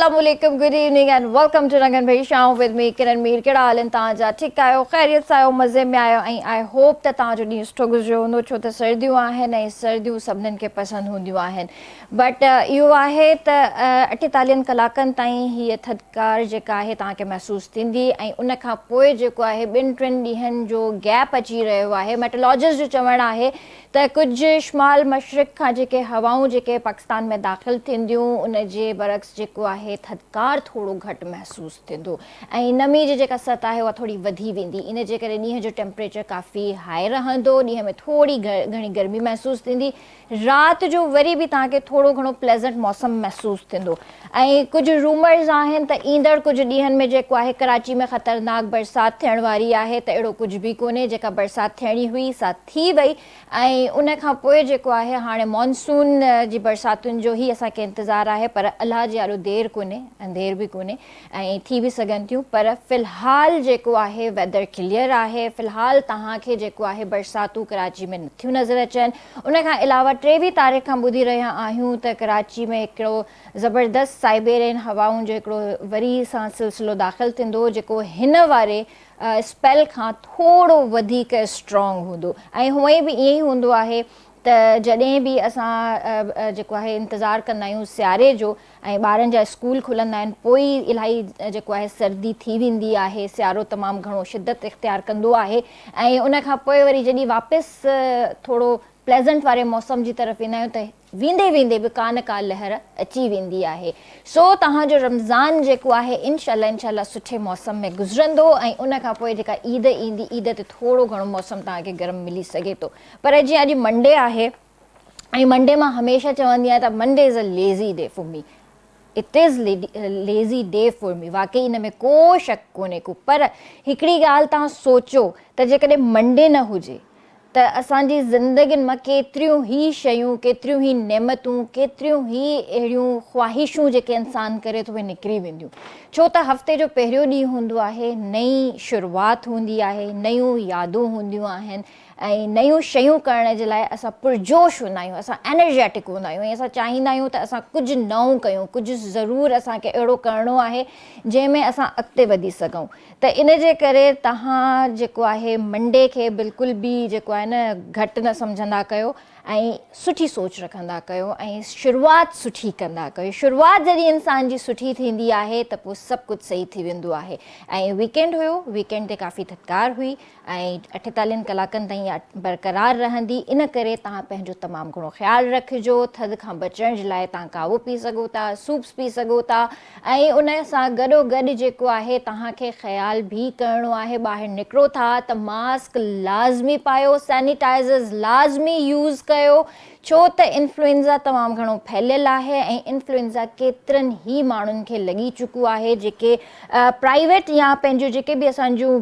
Assalamualaikum, good evening and welcome to Rangan Bhai Show with me Kiran Mir. कहिड़ा हाल आहिनि तव्हांजा? ठीकु आहियो, ख़ैरियत सां आहियो, मज़े में आहियो ऐं आई होप त तव्हांजो ॾींहुं सुठो गुज़रियो हूंदो छो त सर्दियूं आहिनि ऐं सर्दियूं सभिनीनि खे पसंदि हूंदियूं आहिनि बट इहो आहे त 48 कलाकनि ताईं हीअ थधिकार जेका आहे तव्हांखे महसूसु थींदी ऐं उन खां पोइ जेको आहे 2-3 ॾींहंनि जो गैप अची रहियो आहे। मेट्रोलॉजिस्ट जो चवणु आहे त कुझु शुमाल मशरिक़ खां जेके हवाऊं जेके पाकिस्तान में दाख़िल थींदियूं उन जे बरक्स जेको आहे थधिकार थोरो घटि महसूसु थींदो ऐं नमी जी जेका सतह आहे उहा थोरी वधी वेंदी। इन जे करे ॾींहं जो टेम्परेचर काफ़ी हाई रहंदो, ॾींहं में थोरी घणी गर्मी महसूसु थींदी, राति जो वरी बि तव्हांखे थोरो घणो प्लेज़ेंट मौसम महसूसु थींदो। ऐं कुझु रूमर्स आहिनि त ईंदड़ कुझु ॾींहंनि में जेको आहे कराची में ख़तरनाक बरसाति थियण वारी आहे, त अहिड़ो कुझु बि कोन्हे। जेका बरसाति थियणी हुई सा थी वई ऐं उन खां पोइ जेको आहे हाणे मॉनसून जी बरसातुनि जो ई असांखे इंतज़ारु आहे, पर अलाह जी ॾाढो देरि कोन्हे, अंधेर बि कोन्हे ऐं थी बि सघनि थियूं, पर फ़िलहालु जेको आहे वेदर क्लियर आहे। फ़िलहालु तव्हांखे जेको आहे बरसातूं कराची में नथियूं नज़र अचनि। उन खां अलावा 23 तारीख़ खां ॿुधी रहिया आहियूं त कराची में हिकिड़ो ज़बरदस्त साइबेरियन हवाउनि जो हिकिड़ो वरी सां सिलसिलो दाख़िल थींदो जेको हिन वारे स्पेल खां थोरो वधीक स्ट्रॉन्ग हूंदो ऐं हूअं ई बि ईअं ई हूंदो आहे त जॾहिं बि असां जेको आहे इंतज़ारु कंदा आहियूं सियारे जो ऐं ॿारनि जा स्कूल खुलंदा आहिनि पोइ इलाही जेको आहे सर्दी थी वेंदी आहे, सियारो तमामु घणो शिदत इख़्तियार कंदो आहे ऐं उन खां पोइ वरी जॾहिं वापसि थोरो प्लेज़ेंट वारे मौसम जी तरफ़ ईंदा आहियूं त वेंदे वेंदे बि का न का लहर अची वेंदी आहे। सो तव्हांजो रमज़ान जेको आहे इंशाल्लाह सुठे मौसम में गुज़रंदो ऐं उन खां पोइ जेका ईद ईंदी ईद ते थोरो घणो मौसम तव्हांखे गरम मिली सघे थो। पर जीअं अॼु मंडे आहे ऐं मंडे मां हमेशह चवंदी आहियां त Monday is a lazy day for me, it is lazy day for me. वाकई इन में को शक कोन्हे को, पर हिकिड़ी ॻाल्हि तव्हां सोचो त जेकॾहिं मंडे न हुजे त असांजी ज़िंदगियुनि मां केतिरियूं ई शयूं, केतिरियूं ई नेमतूं, केतिरियूं ई अहिड़ियूं ख़्वाहिशूं जेके इंसानु करे थो उहे निकिरी वेंदियूं। छो त हफ़्ते जो पहिरियों ॾींहुं हूंदो आहे, नई शुरूआति हूंदी आहे, नयूं यादूं हूंदियूं आहिनि ऐं नयूं शयूं करण जे लाइ असां पुरजोश हूंदा आहियूं, असां एनर्जेटिक हूंदा आहियूं ऐं असां चाहींदा आहियूं त असां कुझु नओं कयूं, कुझु ज़रूरु असांखे अहिड़ो करिणो आहे जंहिंमें असां अॻिते वधी सघूं। त इन जे करे तव्हां जेको आहे मंडे खे बिल्कुलु बि जेको आहे न घटि न सम्झंदा कयो ऐं सुठी सोच रखंदा कयो ऐं शुरूआति सुठी कंदा कयो। शुरूआति जॾहिं इंसान जी सुठी थींदी आहे त पोइ सभु कुझु सही थी वेंदो आहे। ऐं वीकेंड हुयो, वीकेंड ते काफ़ी थधिकार हुई ऐं 48 कलाकनि ताईं बरक़रार रहंदी। इन करे तव्हां पंहिंजो तमामु घणो ख़्यालु रखिजो। थधि खां बचण जे लाइ तव्हां कावो पी सघो था, सूप्स पी सघो था ऐं उन सां गॾोगॾु जेको आहे तव्हांखे ख़्यालु बि करिणो आहे, ॿाहिरि निकिरो था त मास्क लाज़मी पायो, सैनिटाइज़र्स लाज़मी यूज़ कयो, छो त इन्फ्लुएंज़ा तमामु घणो फैलियलु आहे ऐं इन्फ्लुएंज़ा केतिरनि ई माण्हुनि खे लॻी चुको आहे जेके प्राइवेट या पंहिंजो जेके बि असांजूं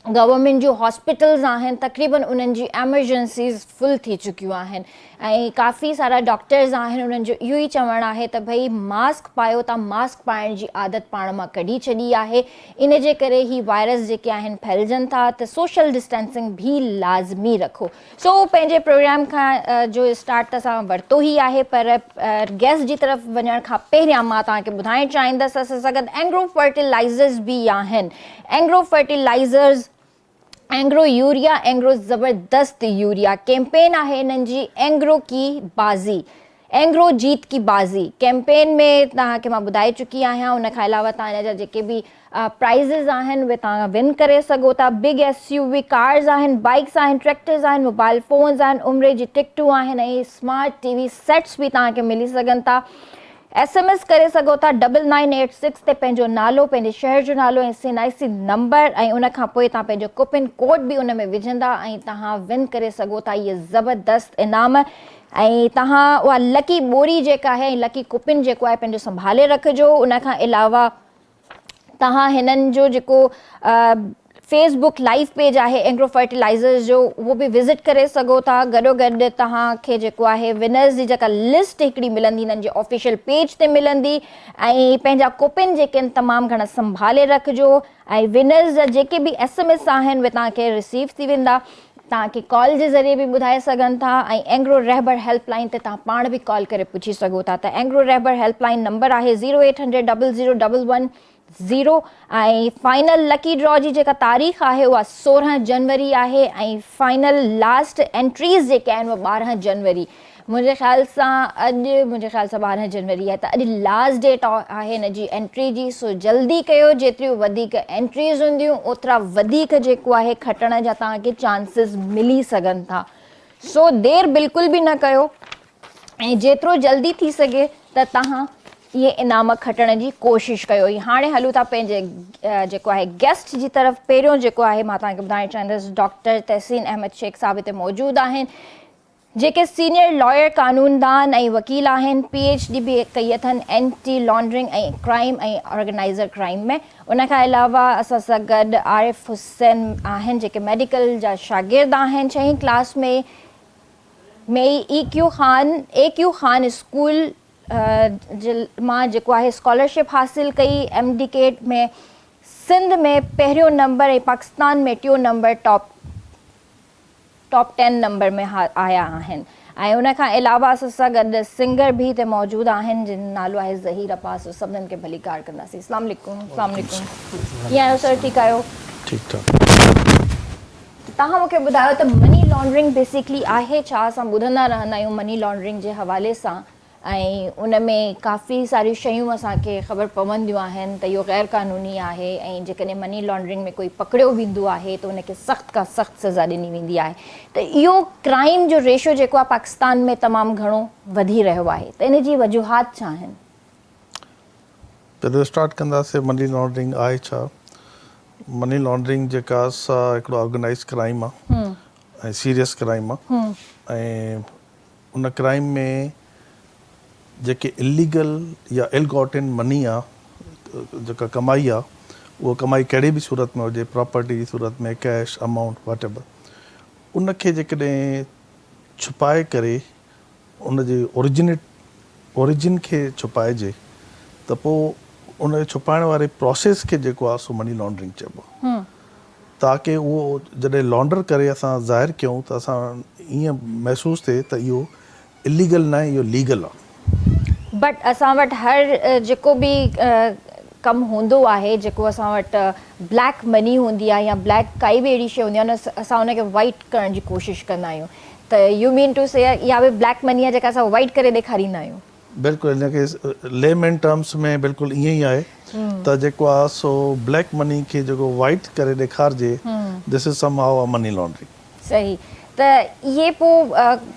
गवर्नमेंट जूं हॉस्पिटल्स आहिनि तक़रीबन उन्हनि जी एमरजेंसीज़ फुल थी चुकियूं आहिनि ऐं काफ़ी सारा डॉक्टर्स आहिनि उन्हनि जो इहो ई चवणु आहे त भई मास्क पायो था, मास्क पाइण जी आदत पाण मां कढी छॾी आहे। इन जे करे ई वायरस जेके आहिनि फैलजनि था, त सोशल डिस्टेंसिंग बि लाज़मी रखो। सो पंहिंजे प्रोग्राम खां जो स्टार्ट त असां वरितो ई आहे, पर गेस्ट जी तरफ़ वञण खां पहिरियां मां तव्हांखे ॿुधाइणु चाहींदसि असां सां गॾु एंग्रो फर्टिलाइज़र्स बि आहिनि। एंग्रो फर्टिलाइज़र्स, एंग्रो यूरिया, एंग्रो ज़बरदस्त यूरिया कैंपेन आहे इन्हनि जी, एंग्रो की बाज़ी, एंग्रो जीत की बाज़ी कैंपेन में तव्हांखे मां ॿुधाए चुकी आहियां। उन खां अलावा तव्हां हिन जा जेके बि प्राइज़िस आहिनि उहे तव्हां विन करे सघो था। बिग SUV कार्स आहिनि, बाइक्स आहिनि, ट्रैक्टर्स आहिनि, मोबाइल फ़ोन्स आहिनि, उमिरि जी टिकटूं आहिनि ऐं स्मार्ट TV सेट्स बि तव्हांखे मिली सघनि था। SMS करे सघो था 9986 ते पंहिंजो नालो, पंहिंजे शहर जो नालो ऐं SNIC नंबर ऐं उन खां पोइ तव्हां पंहिंजो कूपन कोड बि उन में विझंदा ऐं तव्हां विन करे सघो था इहे ज़बरदस्त इनाम ऐं तव्हां उहा लकी ॿोरी जेका आहे, लकी कूपन जेको आहे पंहिंजो संभाले रखिजो। उन खां अलावा तव्हां हिननि जो जेको फेसबुक लाइव पेज आहे एंग्रो फर्टिलाइज़र्स जो उहो बि विज़िट करे सघो था। गॾोगॾु तव्हांखे जेको आहे विनर्स जी जेका लिस्ट हिकिड़ी मिलंदी हिननि जे ऑफिशियल पेज ते मिलंदी ऐं पंहिंजा कूपन जेके आहिनि तमामु घणा संभाले रखिजो ऐं विनर्स जा जेके बि SMS आहिनि उहे तव्हांखे रिसीव थी वेंदा। तव्हांखे कॉल जे ज़रिए बि ॿुधाए सघनि था ऐं एंग्रो रहबर हेल्पलाइन ते तव्हां पाण बि कॉल करे पुछी सघो था। त एंग्रो रहबर हेल्पलाइन नंबर आहे 0800 001110 ऐं फाइनल लकी ड्रॉ जी जेका तारीख़ आहे उहा 16 जनवरी आहे ऐं फाइनल लास्ट एंट्रीज़ जेके आहिनि उहा 12 जनवरी। मुंहिंजे ख़्याल सां 12 जनवरी आहे, त अॼु लास्ट डेट आहे हिन जी एंट्री जी। सो जल्दी कयो, जेतिरियूं वधीक एंट्रीज़ हूंदियूं ओतिरा वधीक जेको आहे खटण जा तव्हांखे चांसिस मिली सघनि था। सो देरि बिल्कुलु बि न कयो ऐं जेतिरो जल्दी थी सघे त तव्हां इहे इनाम खटण जी कोशिशि कयो। हाणे हलूं था पंहिंजे जेको आहे गेस्ट जी तरफ़। पहिरियों जेको आहे मां तव्हांखे ॿुधाइणु चाहींदसि डॉक्टर तहसीन अहमद शेख साहिबु हिते मौजूदु आहिनि, जेके सीनियर लॉयर कानूनदान ऐं वकील आहिनि। PhD बि कई अथनि एंटी लॉन्ड्रिंग ऐं क्राइम ऐं ऑर्गेनाइज़र क्राइम में। उनखां अलावा असां सां गॾु आरिफ हुसैन आहिनि, जेके मेडिकल जा शागिर्द आहिनि 6वीं क्लास में AQ ख़ान स्कूल मां जेको आहे स्कॉलरशिप हासिल कई। MDCAT में सिंध में पहिरियों नंबर ऐं पाकिस्तान में टियों नंबर टॉप 10 नंबर में आया आहिनि। ऐं उनखां अलावा असां सां गॾु सिंगर बि हिते मौजूदु आहिनि जिन नालो आहे ज़हीर अब्बास। सभिनीनि खे भली कार कंदासीं। अस्सलाम वालेकुम। कीअं आहियो सर? ठीकु आहियो? ठीकु ठाक। तव्हां मूंखे ॿुधायो त मनी लॉन्ड्रिंग बेसिकली आहे छा? असां ॿुधंदा रहंदा आहियूं मनी लॉन्ड्रिंग जे हवाले सां ऐं उन में काफ़ी सारियूं शयूं असांखे ख़बर पवंदियूं आहिनि त इहो ग़ैर क़ानूनी आहे ऐं जेकॾहिं मनी लॉन्ड्रिंग में कोई पकड़ियो वेंदो आहे त उनखे सख़्त खां सख़्त सज़ा ॾिनी वेंदी आहे। त इहो क्राइम जो रेशो जेको आहे पाकिस्तान में तमामु घणो वधी रहियो आहे, त इन जी वजूहात छा आहिनि? पहिरियों स्टार्ट कंदासीं मनी लॉन्ड्रिंग आहे छा। मनी लॉन्ड्रिंग जेका हिकिड़ो ऑर्गेनाइज़ क्राइम आहे ऐं सीरियस क्राइम आहे ऐं उन क्राइम में जेके इलीगल या इल गॉटन मनी आहे, जेका कमाई आहे, उहा कमाई कहिड़ी बि सूरत में हुजे, प्रॉपर्टी जी सूरत में, कैश अमाउंट वट एवर, उनखे जेकॾहिं छुपाए करे उनजे ओरिजिन खे छुपाइजे त पोइ उन छुपाइण वारे प्रोसेस खे जेको आहे सो मनी लॉन्ड्रिंग चइबो आहे। ताकी उहो जॾहिं लॉन्डर करे असां ज़ाहिर कयूं त असां ईअं महसूसु थिए त इहो इलीगल न आहे, इहो लीगल आहे। बट असां वटि हर जेको बि कमु हूंदो आहे, जेको असां वटि ब्लैक मनी हूंदी आहे या ब्लैक काई बि अहिड़ी शइ हूंदी आहे न, असां उनखे वाइट करण जी कोशिशि कंदा आहियूं। त यू मीन टू से इहा बि ब्लैक मनी आहे जेका असां वाइट करे ॾेखारींदा आहियूं? बिल्कुलु, हिनखे लेमैन टर्म्स में बिल्कुलु ईअं ई आहे त जेको आहे सो ब्लैक मनी खे जेको वाइट करे ॾेखारिजे, this is somehow a money laundering. सही। त इहे पोइ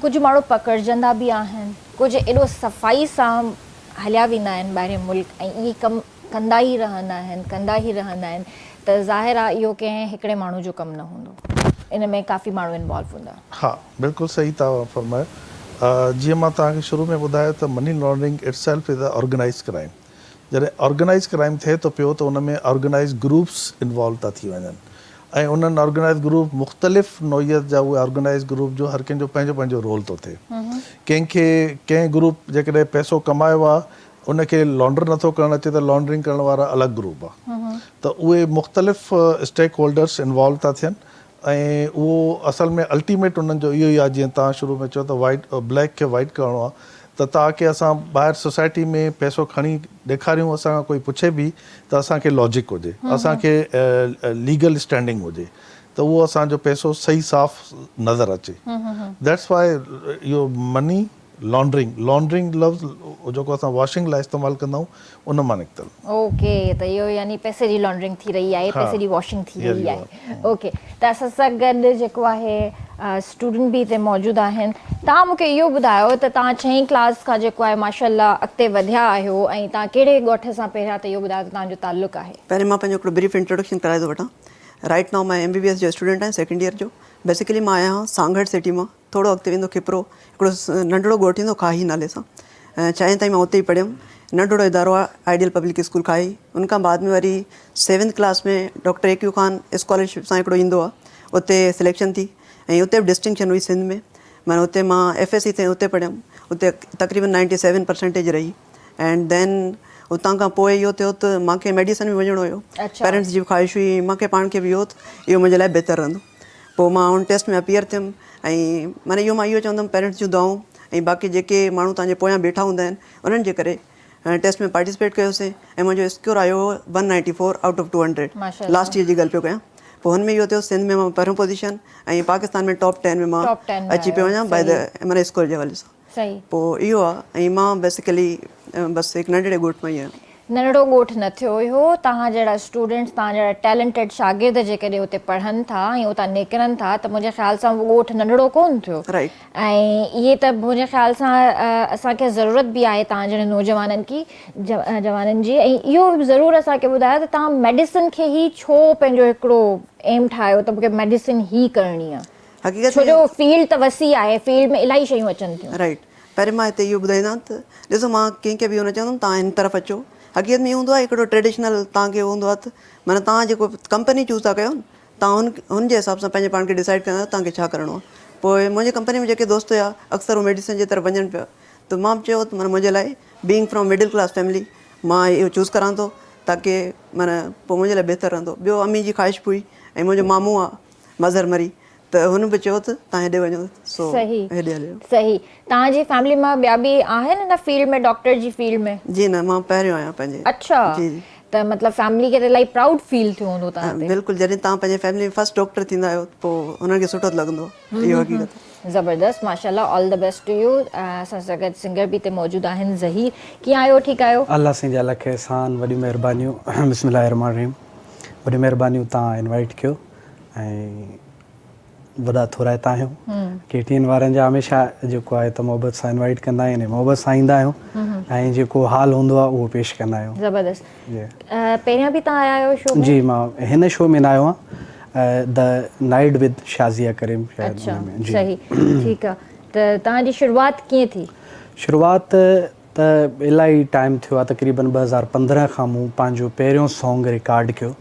कुझु माण्हू पकड़जंदा बि आहिनि, कुझु एॾो सफ़ाई सां हलिया वेंदा आहिनि ॿाहिरि मुल्क ऐं इहे कमु कंदा ई रहंदा आहिनि। त ज़ाहिर आहे इहो कंहिं हिकिड़े माण्हू जो कमु न हूंदो, इन में काफ़ी माण्हू इन्वॉल्व हूंदा। हा, बिल्कुलु सही तव्हां फरमायो। जीअं मां तव्हांखे शुरू में ॿुधायो त money laundering itself is a organise crime. जॾहिं ऑर्गेनाइज़ क्राइम थिए थो पियो त उन में ऑर्गेनाइज़ ग्रुप्स इन्वॉल्व था थी वञनि ऐं उन्हनि ऑर्गेनाइज़ ग्रुप मुख़्तलिफ़ नौइयत जा उहे ऑर्गेनाइज़ ग्रुप जो हर कंहिंजो पंहिंजो पंहिंजो रोल थो थिए। कंहिं ग्रुप जेकॾहिं पैसो कमायो आहे उनखे लॉन्डर नथो करणु अचे त लॉन्ड्रिंग करण वारा अलॻि ग्रुप आहे। त उहे मुख़्तलिफ़ स्टेक होल्डर्स इन्वॉल्व था थियनि ऐं उहो असल में अल्टीमेट उन्हनि जो इहो ई आहे, जीअं तव्हां शुरू में चयो त वाइट ब्लैक खे वाइट करिणो आहे, त ताकी असां ॿाहिरि सोसाइटी में पैसो खणी ॾेखारियूं, असां कोई पुछे बि त असांखे लॉजिक हुजे, असांखे लीगल स्टैंडिंग हुजे, त उहो असांजो पैसो सही साफ़ नज़र अचे। दैट्स वाई इहो मनी लॉन्ड्रिंग लफ़्ज़ जेको असां वॉशिंग लाइ इस्तेमालु कंदा आहियूं उन मां निकितल। ओके, त इहो यानी पैसे जी लॉन्ड्रिंग थी रही आहे, पैसे जी वॉशिंग थी रही आहे। ओके, त असां सां गॾु जेको आहे स्टूडेंट बि हिते मौजूदु आहिनि। तव्हां मूंखे इहो ॿुधायो त तव्हां 6वीं क्लास खां जेको आहे माशाअल्लाह अॻिते वधिया आहियो ऐं तव्हां कहिड़े ॻोठ सां पहिरियां त इहो ॿुधायो त तव्हांजो ताल्लुक़ु आहे? पहिरीं मां पंहिंजो हिकिड़ो ब्रीफ इंट्रोडक्शन कराए थो वठां। राइट नाउ मां MBBS जो स्टूडेंट आहियां, 2nd ईयर जो। बेसिकली मां आहियां सांगड़ सिटी मां, थोरो अॻिते वेंदो खिपरो, हिकिड़ो नंढिड़ो ॻोठु ईंदो खाही नाले सां। 4 ताईं मां उते ई पढ़ियमि। नंढिड़ो इदारो आहे आइडियल पब्लिक स्कूल खाही। उनखां बाद में वरी 7th क्लास में डॉक्टर AQ ख़ान स्कॉलरशिप सां हिकिड़ो ईंदो आहे, उते सिलेक्शन थी ऐं उते बि डिस्टिंक्शन हुई सिंध में। माना उते मां FSC ताईं उते पढ़ियमि, उते तक़रीबन 97% रही। एंड देन उतां खां पोइ इहो थियो त मूंखे मेडिसन में वञिणो हुयो। पेरेंट्स जी ख़्वाहिश हुई, मूंखे पाण खे बि इहो इहो मुंहिंजे लाइ बहितरु रहंदो। पोइ मां हुन टेस्ट में अपीयर थियमि ऐं माने मां इहो चवंदमि पेरेंट्स जूं दुआऊं ऐं बाक़ी जेके माण्हू तव्हांजे पोयां बीठा हूंदा आहिनि उन्हनि जे करे टेस्ट में पार्टिसिपेट कयोसीं ऐं मुंहिंजो स्कोर आयो 194 आउट ऑफ 200 माशाल्लाह। लास्ट ईयर जी ॻाल्हि पियो कयां। पोइ हुन में इहो थियो सिंध में मां पहिरियों पोजीशन ऐं पाकिस्तान में टॉप 10 में मां Top 10 में अची पियो आहियो, वञा बाय द माने स्कोर जे हवाले सां। सही। पोइ इहो आहे ऐं मां बेसिकली बसि हिकु नंढड़े ॻोठ में ई आहियां। नंढड़ो ॻोठ न थियो हुयो, तव्हां जहिड़ा स्टूडेंट्स, तव्हां जहिड़ा टैलेंटेड शागिर्द जेकॾहिं हुते पढ़नि था ऐं उतां निकिरनि था त मुंहिंजे ख़्याल सां उहो ॻोठ नंढड़ो कोन थियो। राइट। ऐं इहे त मुंहिंजे ख़्याल सां असांखे ज़रूरत बि आहे तव्हां जहिड़े नौजवाननि की जवाननि जी। ऐं इहो ज़रूरु असांखे ॿुधायो त तव्हां मेडिसिन खे ई छो पंहिंजो हिकिड़ो एम ठाहियो त मूंखे मेडिसिन ई करणी आहे? हक़ीक़त छो जो फील्ड त वसी आहे, फील्ड में इलाही शयूं अचनि थियूं। राइट। पहिरीं मां हिते इहो ॿुधाईंदा त ॾिसो मां कंहिंखे बि हुन चवंदमि तव्हां हिन तरफ़ अचो। हक़ीक़त में इहो हूंदो आहे हिकिड़ो ट्रेडिशनल तव्हांखे हूंदो आहे त माना तव्हां जेको कंपनी चूज़ था कयो न तव्हां हुनजे हिसाब सां पंहिंजे पाण खे डिसाइड कंदा आहियो तव्हांखे छा करिणो आहे। पोइ मुंहिंजे कंपनी में जेके दोस्त हुआ अक्सर उहे मेडिसिन जे तरफ़ वञनि पिया त मां बि चयो त माना मुंहिंजे लाइ being from middle class family मां इहो चूज़ करां थो ताकी माना पोइ मुंहिंजे लाइ बहितरु रहंदो। ॿियो अम्मी जी ख़्वाहिश हुई ऐं मुंहिंजो मामू आहे मज़हर मरी त हुन बि चयो त तव्हां हेॾे वञो। सो सही हेॾे हलियो। सही। तव्हांजी फैमिली मां ॿिया बि आहिनि हिन फील्ड में, डॉक्टर जी फील्ड में? जी न, मां पहिरियों आहियां पंहिंजे। अच्छा। जी जी। त मतिलबु फैमिली खे त इलाही प्राउड फील थियो हूंदो तव्हां ते? बिल्कुलु। जॾहिं तव्हां पंहिंजे फैमिली में फर्स्ट डॉक्टर थींदा आहियो पोइ हुननि खे सुठो लॻंदो। इहो हक़ीक़त आहे। ज़बरदस्त, माशाल्लाह, all the best to you. असां सां गॾु सिंगर बि हिते मौजूदु आहिनि। ज़हीर, कीअं आहियो? ठीकु आहियो? अल्लाह सिंह जा लख एहसान, वॾी महिरबानियूं। बिस्मिल्लाहिर्रहमानिर्रहीम। वॾी महिरबानियूं तव्हां इनवाइट कयो ऐं वॾा थोरा हितां आहियूं। KTN वारनि जा हमेशह जेको आहे त मोहबत सां इनवाइट कंदा आहिनि, मोहबत सां ईंदा आहियूं ऐं जेको हाल हूंदो आहे उहो पेश कंदा आहियूं। ज़बरदस्त। पहिरियां बि तव्हां आया आहियो शो में? जी, मां हिन शो में न आयो आहियां, द नाइट विद शाज़िया करीम शायदि। अच्छा, हुन में। जी। सही, ठीकु आहे। त तव्हांजी शुरूआति कीअं थी? शुरूआति त इलाही टाइम थियो आहे, तक़रीबन 2015 खां मूं पंहिंजो पहिरियों सॉन्ग रिकॉर्ड कयो।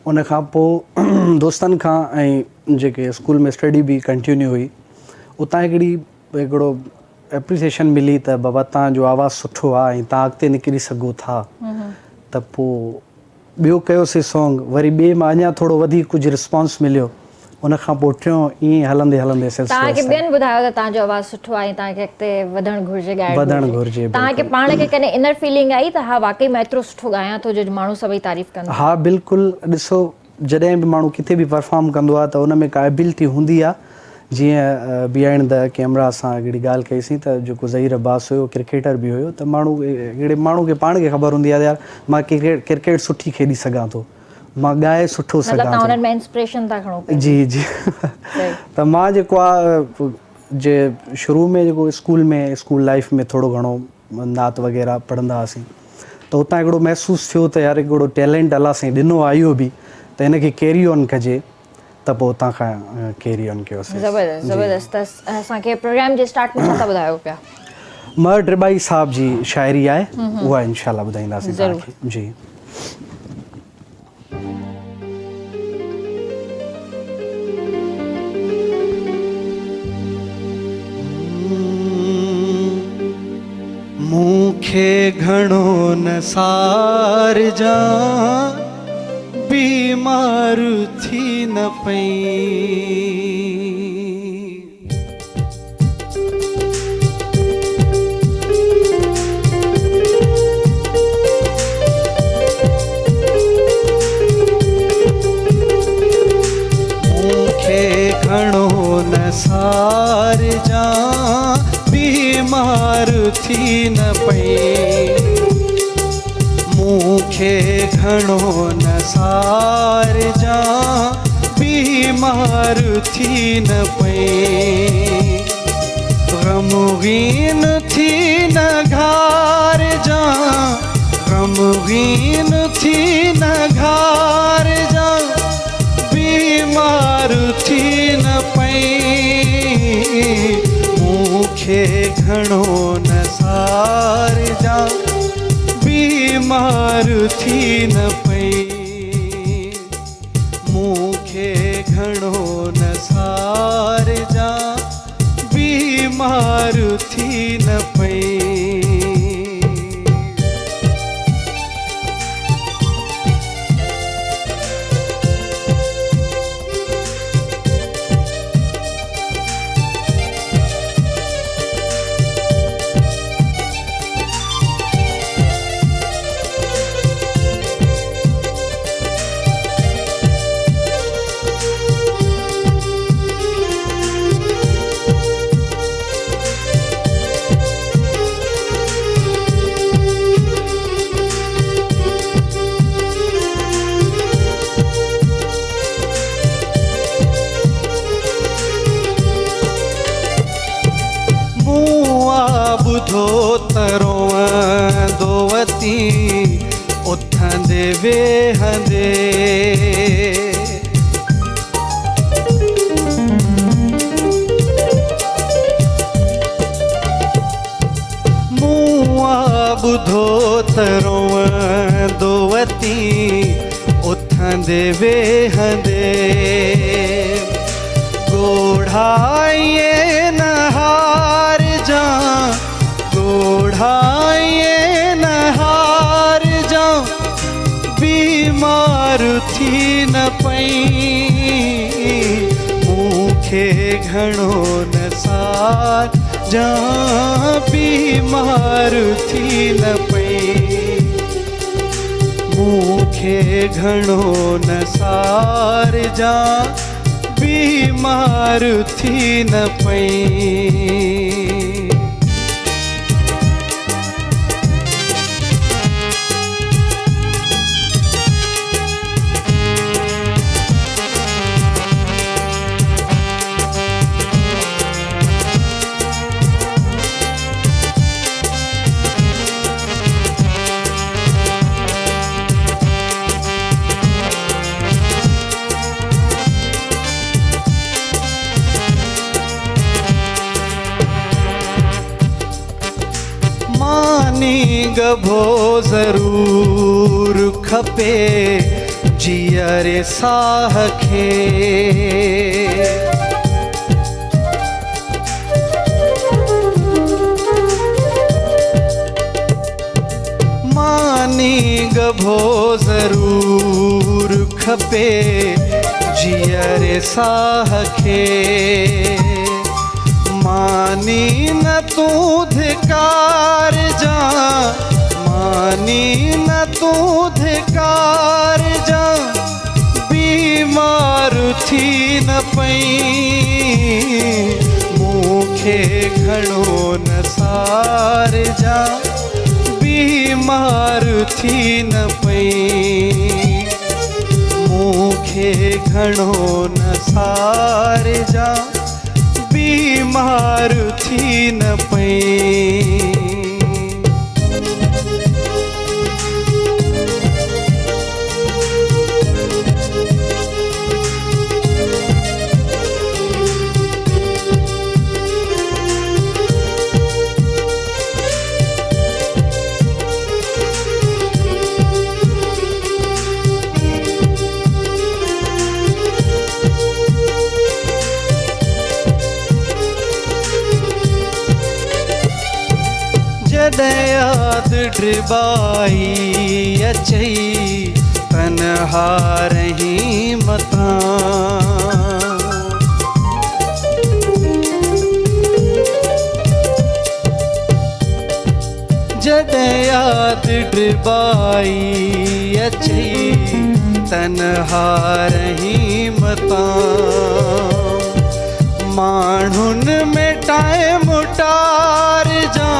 उन खां पोइ दोस्तनि खां ऐं जेके स्कूल में स्टडी बि कंटिन्यू हुई उतां हिकिड़ो एप्रिसिएशन मिली त बाबा तव्हांजो आवाज़ु सुठो आहे ऐं तव्हां अॻिते निकिरी सघो था। त पोइ ॿियो कयोसीं सॉन्ग, वरी ॿिए मां अञा थोरो वधीक कुझु रिस्पॉन्स मिलियो। उन खां पोइ टियों, ईअं हलंदे हलंदे तव्हांखे ॿियनि ॿुधायो त तव्हांजो आवाज़ु सुठो आहे, तव्हांखे अॻिते वधणु घुरिजे, वधणु घुरिजे। तव्हांखे पाण खे कॾहिं इनर फीलिंग आई त हा वाकई मां एतिरो सुठो ॻायां थो जो माण्हू सभई तारीफ़ कंदा? हा बिल्कुलु। ॾिसो, जॾहिं बि माण्हू किथे बि परफॉर्म कंदो आहे त उन में का एबिलिटी हूंदी आहे। जीअं बिहाइंड द कैमरा असां हिकिड़ी ॻाल्हि कईसीं त जेको ज़हीर अब्बास हुयो क्रिकेटर बि हुयो, त हिकिड़े माण्हू खे पाण खे ख़बर हूंदी आहे यार मां क्रिकेट सुठी खेॾी सघां थो, मां ॻाए सुठो सघां थो। उन्हनि में इंस्पिरेशन था खणो? जी जी। त मां जेको आहे जे शुरू में जेको स्कूल लाइफ में थोरो घणो नात वग़ैरह पढ़ंदा हुआसीं त हुतां हिकिड़ो महसूसु थियो त यार हिकिड़ो टैलेंट अलाह साईं ॾिनो आहे इहो बि, त हिनखे कैरी ऑन कजे। त पोइ हुतां खां कैरी ऑन कयोसीं। ज़बरदस्त ज़बरदस्त। त असांखे प्रोग्राम जे स्टार्ट में छा था ॿुधायो पिया? मर टिबाई साहब जी शाइरी आहे, उहा इंशाल्लाह ॿुधाईंदासीं तव्हांखे। जी। मूंखे घणो न सार जा बीमार थी न पई, मूंखे घणो न सार जा बीमार थी न पई, मूंखे घणो न सार जा बीमार थी न पई, ग़मगीन थी न घार जा, ग़मगीन थी न घार जा बीमार थी न पई, मूंखे घणो न सार जा बीमार थी न पई, मूंखे घणो न सार जा बीमार थी न पई। बुधो तरों दोवती उथंदे वेहंदे मुआ बुधो तरों दोवती उथंदे वेहंदे गोढ़ाइए नहार जा गोढ़ाइए नहार जा बीमार थी न पई मूंखे घणो नसार जा बीमार थी न पई मूंखे घणो नसार जा बीमार थी न पई गभो ज़रूर खपे जियर साह खे मानी गभो ज़रूर खपे जियर साह खे मानी न तू धिकार जा मानी न तू धिकार जा बीमार थी न पई मूंखे घणो नसार जा बीमार थी न पई मूंखे घणो नसार जा बीमार थी न पई याद ड्रिबाई अचई तन्हा रही मता जॾहिं याद ड्रिबाई अचई तन्हा रही मता माण्हुनि में टाइम टार जा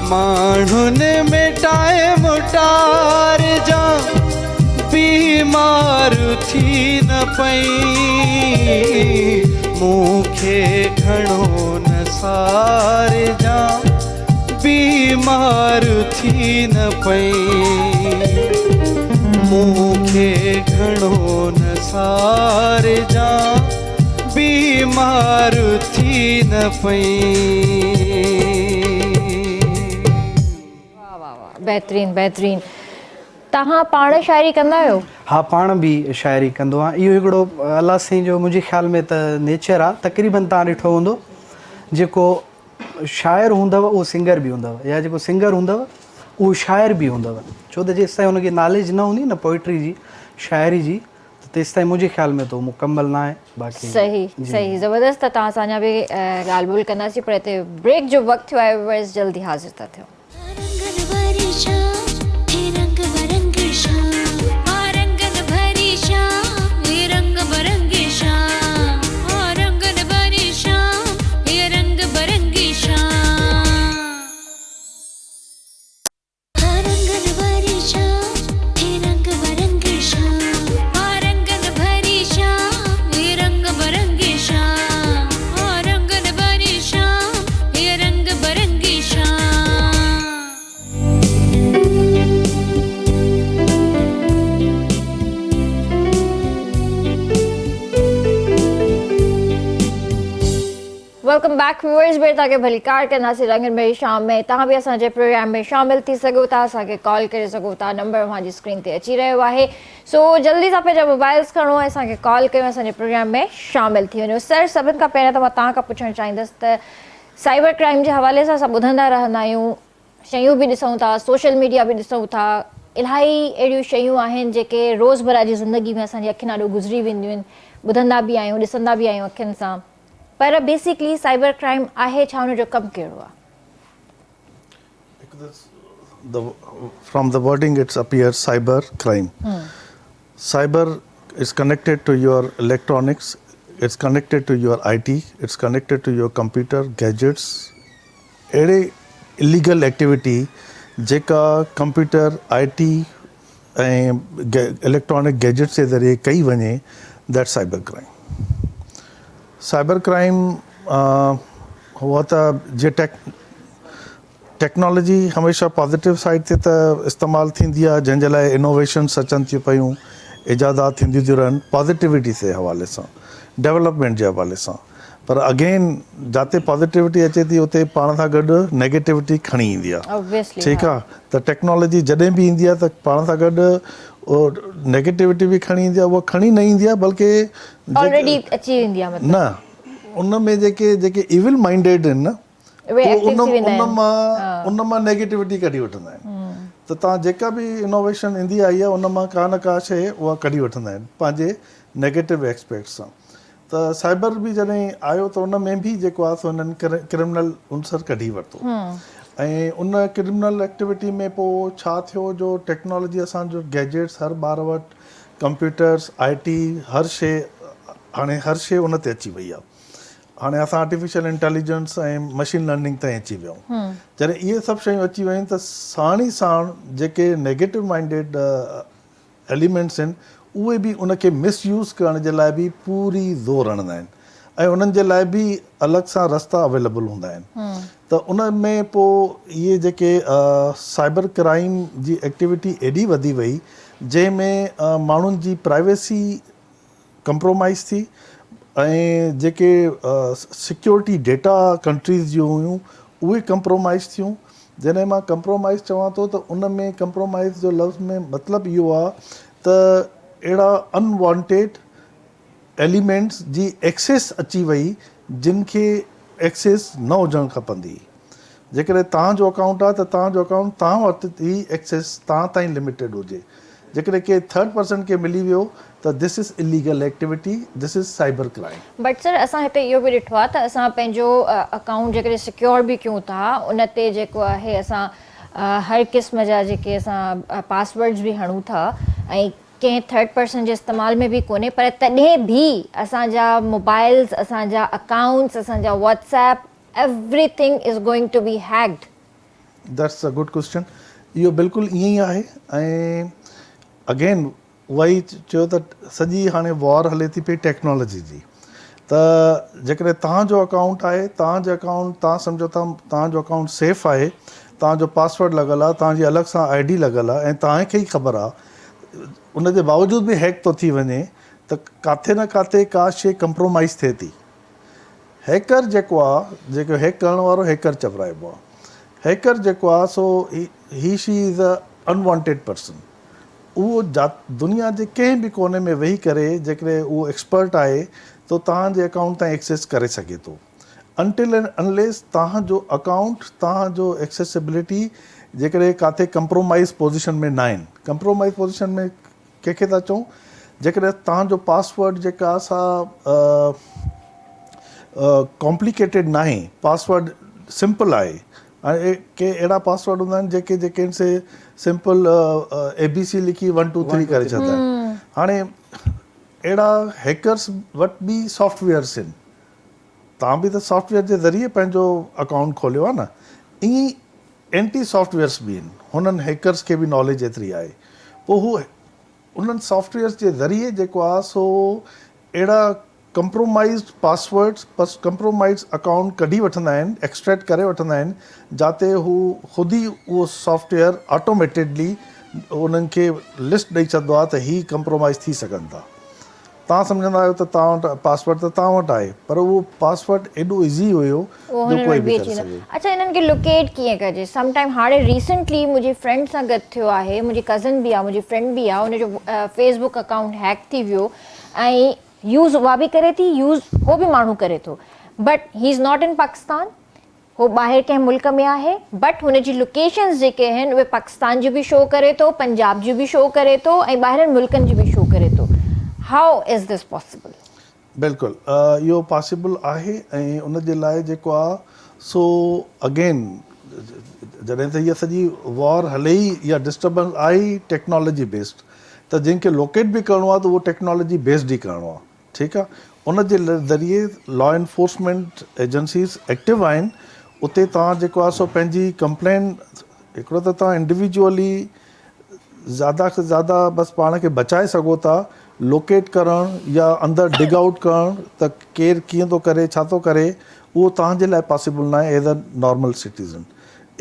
माण्हुनि में टाइम टार जा बीमार थी न पई मूंखे घणो नसार जा बीमार थी न पई मूंखे घणो नसार जा बीमार थी न पई बेहतरीन बेहतरीन तव्हां पाण शाइरी कंदा आहियो हाँ पाण बि शाइरी कंदो आहियां इहो हिकिड़ो अलाह साईं जो मुंहिंजे ख़्याल में त नेचर आहे तक़रीबन तव्हां ॾिठो हूंदो जेको शाइर हूंदव उहो सिंगर बि हूंदव या जेको सिंगर हूंदव उहो शाइर बि हूंदव छो त जेसि ताईं हुनखे नॉलेज न हूंदी न पोइट्री जी शाइरी जी त तेसि ताईं मुंहिंजे ख़्याल में त उहो मुकमल न आहे बाक़ी सही सही ज़बरदस्त त तव्हां सां अञा बि ॻाल्हि ॿोल कंदासीं पर हिते ब्रेक जो वक़्तु थियो आहे बस जल्दी हाज़िर था थियूं रंग बरंगी शाम वेलकम बैक व्यूअर्स। बेर तव्हांखे भलीकार कंदासीं रंगनि भरी शाम में। तव्हां बि असांजे प्रोग्राम में शामिल थी सघो था, असांखे कॉल करे सघो था। नंबर मुंहिंजी स्क्रीन ते अची रहियो आहे। सो जल्दी सां पंहिंजा मोबाइल्स खणो ऐं असांखे कॉल कयो, असांजे प्रोग्राम में शामिल थी वञो। सर, सभिनि खां पहिरियों त मां तव्हां खां पुछणु चाहींदसि त साइबर क्राइम जे हवाले सां असां ॿुधंदा रहंदा आहियूं, शयूं बि ॾिसूं था, सोशल मीडिया बि ॾिसूं था, इलाही अहिड़ियूं शयूं आहिनि जेके रोज़मर्रा जी ज़िंदगी में असांजी अखियुनि ॾाढो गुज़री वेंदियूं आहिनि, ॿुधंदा बि आहियूं, ॾिसंदा बि आहियूं अखियुनि सां। पर बेसिकली साइबर क्राइम आहे छा, हुनजो कमु कहिड़ो आहे? From the wording, it appears cyber crime. Cyber is connected to your electronics, it's connected to your IT, it's connected to your computer, gadgets. अहिड़े illegal activity जेका कंप्यूटर, IT ऐं electronic gadgets जे ज़रिए कई वञे, that cyber crime. Cyber crime हुआ त जे technology हमेशह positive side ते त इस्तेमालु थींदी आहे, जंहिंजे लाइ इनोवेशन्स अचनि थियूं पियूं, इजादात थींदियूं थियूं रहनि पॉज़िटिविटी जे हवाले सां, डेवलपमेंट जे हवाले सां। पर अगेन जिते पॉज़िटिविटी अचे थी उते पाण सां गॾु नेगेटिविटी खणी ईंदी आहे। ठीकु आहे, त टेक्नोलॉजी जॾहिं बि ईंदी आहे त पाण सां गॾु नेगेटिविटी बि खणी ईंदी आहे। उहा खणी न ईंदी आहे बल्कि ऑलरेडी अची वेंदी आहे। न, उन में जेके इविल माइंडेड आहिनि न, उन मां नेगेटिविटी कढी वठंदा आहिनि। त तव्हां जेका बि इनोवेशन ईंदी आई आहे उन मां का न का शइ उहा कढी वठंदा आहिनि पंहिंजे नेगेटिव एक्सपेक्ट सां। त साइबर बि जॾहिं आयो त उन में बि जेको आहे सो हुननि क्रिमिनल उनसर कढी वरितो। ऐं उन क्रिमिनल एक्टिविटी में पोइ छा थियो, जो टेक्नोलॉजी असांजो गैजेट्स हर ॿार वटि, कंप्यूटर्स, IT, हर शइ, हाणे हर शइ उन ते अची वई आहे। हाणे असां आर्टिफिशियल इंटेलिजेंस ऐं मशीन लर्निंग ताईं अची वियूं। जॾहिं इहे सभु शयूं अची वियूं आहिनि त साण ई साण जेके नेगेटिव माइंडेड एलिमेंट्स आहिनि उहे बि उनखे मिसयूज़ करण जे लाइ बि पूरी ज़ोर हणंदा आहिनि ऐं उन्हनि जे लाइ बि अलॻि सां रस्ता अवेलेबल हूंदा आहिनि। त उन में पोइ इहे जेके साइबर क्राइम जी एक्टिविटी एॾी वधी वई जंहिंमें माण्हुनि जी प्राइवेसी कंप्रोमाइज़ थी ऐं जेके सिक्योरिटी डेटा कंट्रीज़ जूं हुयूं उहे कंप्रोमाइज़ थियूं। जॾहिं मां कंप्रोमाइज़ चवां थो त उन में कंप्रोमाइज़ जो लफ़्ज़ में मतिलबु इहो आहे त अहिड़ा अनवांटेड एलिमेंट्स जी एक्सेस अची वई जिन खे एक्सेस न हुजणु खपंदी। जेकॾहिं तव्हांजो अकाउंट आहे त तव्हांजो अकाउंट तव्हां वटि ई एक्सेस तव्हां ताईं लिमिटेड हुजे। जेकॾहिं के थर्ड पर्सन खे मिली वियो त this is illegal activity, this is cyber crime. But sir, असां हिते इहो बि ॾिठो आहे त असां पंहिंजो अकाउंट जेकॾहिं सिक्योर बि कयूं था, उन ते जेको आहे असां हर क़िस्म जा जेके असां पासवर्ड्स बि हणूं था ऐं कंहिं थर्ड पर्सन जे इस्तेमाल में बि कोन्हे, पर तॾहिं बि असांजा मोबाइल्स, असांजा अकाउंट्स, असांजा WhatsApp, everything is going to be hacked. That's a good question. इहो बिल्कुलु ईअं ई आहे। ऐं अगेन उहा ई चयो त सॼी हाणे वॉर हले थी पई टेक्नोलॉजी जी। त जेकॾहिं तव्हांजो अकाउंट आहे, तव्हांजो अकाउंट तव्हां सम्झो था तव्हांजो अकाउंट सेफ आहे, तव्हांजो पासवर्ड लॻल आहे, तव्हांजी अलॻि सां ID लॻल आहे ऐं तव्हांखे ई ख़बर आहे, उन जे बावजूदि बि हैक थो थी वञे त किथे न किथे का शइ कंप्रोमाइज़ थिए थी। हैकर जेको आहे, जेको हैक करण वारो हैकर चवराइबो आहे। हैकर जेको आहे सो ही she is a unwanted person. उहो दुनिया जे कंहिं बि कोने में वेही करे जेकॾहिं उहो एक्सपर्ट आहे तो तव्हांजे अकाउंट ताईं एक्सेस करे सघे थो। अनटिल एंड अनलेस तव्हांजो अकाउंट, तव्हांजो एक्सेसिबिलिटी जेकॾहिं किथे कंप्रोमाइज़ पोज़ीशन में न आहिनि। कंप्रोमाइज़ पोज़ीशन में कंहिंखे था चऊं, जेकॾहिं तव्हांजो पासवर्ड जेका सा कॉम्प्लिकेटेड न आहे, पासवर्ड सिंपल आहे। हाणे के अहिड़ा पासवर्ड हूंदा आहिनि जेके से सिंपल ABC लिखी 1 2 3 करे छॾंदा आहिनि। हाणे अहिड़ा हैकर्स वटि बि सॉफ्टवेयर्स आहिनि। तव्हां बि त सॉफ्टवेयर जे ज़रिए पंहिंजो अकाउंट खोलियो आहे न, ईअं एंटी सॉफ्टवेयर्स बि आहिनि। हुननि हैकर्स खे बि नॉलेज एतिरी आहे, पोइ हू उन्हनि सॉफ्टवेयर्स जे ज़रिए जेको आहे सो अहिड़ा कंप्रोमाइज़्ड पासवर्ड्स, कंप्रोमाइज़ अकाउंट कढी वठंदा आहिनि, एक्सट्रैक्ट करे वठंदा आहिनि, जिते हू ख़ुदि ई उहो सॉफ्टवेयर ऑटोमेटिकली उन्हनि खे लिस्ट ॾेई छॾंदो आहे त ही कंप्रोमाइज़ थी सघनि था। तव्हां सम्झंदा आहियो त तव्हां वटि पासवर्ड त तव्हां वटि आहे, पर उहो पासवर्ड एॾो ईज़ी हुयो उहो जो हुननि कोई वटि बि बि करे अची सघे। वेंदा। अच्छा, इन्हनि खे लोकेट कीअं कजे? सम टाइम हाणे रिसेंटली मुंहिंजी फ्रेंड सां गॾु थियो आहे, मुंहिंजी कज़न बि आहे, मुंहिंजी फ्रेंड बि आहे, हुनजो फेसबुक अकाउंट हैक थी वियो ऐं यूज़ उहा बि करे थी, यूज़ उहो बि माण्हू करे थो, but he is not in Pakistan, हो ॿाहिरि कंहिं मुल्क में आहे, बट हुनजी लोकेशंस जेके आहिनि उहे पाकिस्तान जी बि शो करे थो, पंजाब जी बि शो करे थो ऐं ॿाहिरनि मुल्कनि जी बि शो करे थो। हाउ इज़ दिस पॉसिबल? बिल्कुलु इहो पॉसिबल आहे ऐं उन जे लाइ जेको आहे सो अगेन जॾहिं त हीअ सॼी वॉर हले ई या डिस्टर्बेंस आहे ई टेक्नोलॉजी बेस्ड, त जंहिंखे लोकेट बि करिणो आहे त उहो टेक्नोलॉजी बेस्ड ई करिणो आहे, ठीकु आहे। उन जे ज़रिए लॉ एनफोर्समेंट एजेंसीज़ एक्टिव आहिनि। उते तव्हां जेको आहे सो पंहिंजी कंप्लेन हिकिड़ो त तव्हां इंडिविजुअली ज़्यादा खां ज़्यादा बसि पाण खे बचाए सघो था, लोकेट करणु या अंदरि डिग आउट करणु त केरु कीअं थो करे, छा थो करे, उहो तव्हांजे लाइ पॉसिबल न आहे एज़ अ नॉर्मल सिटीज़न।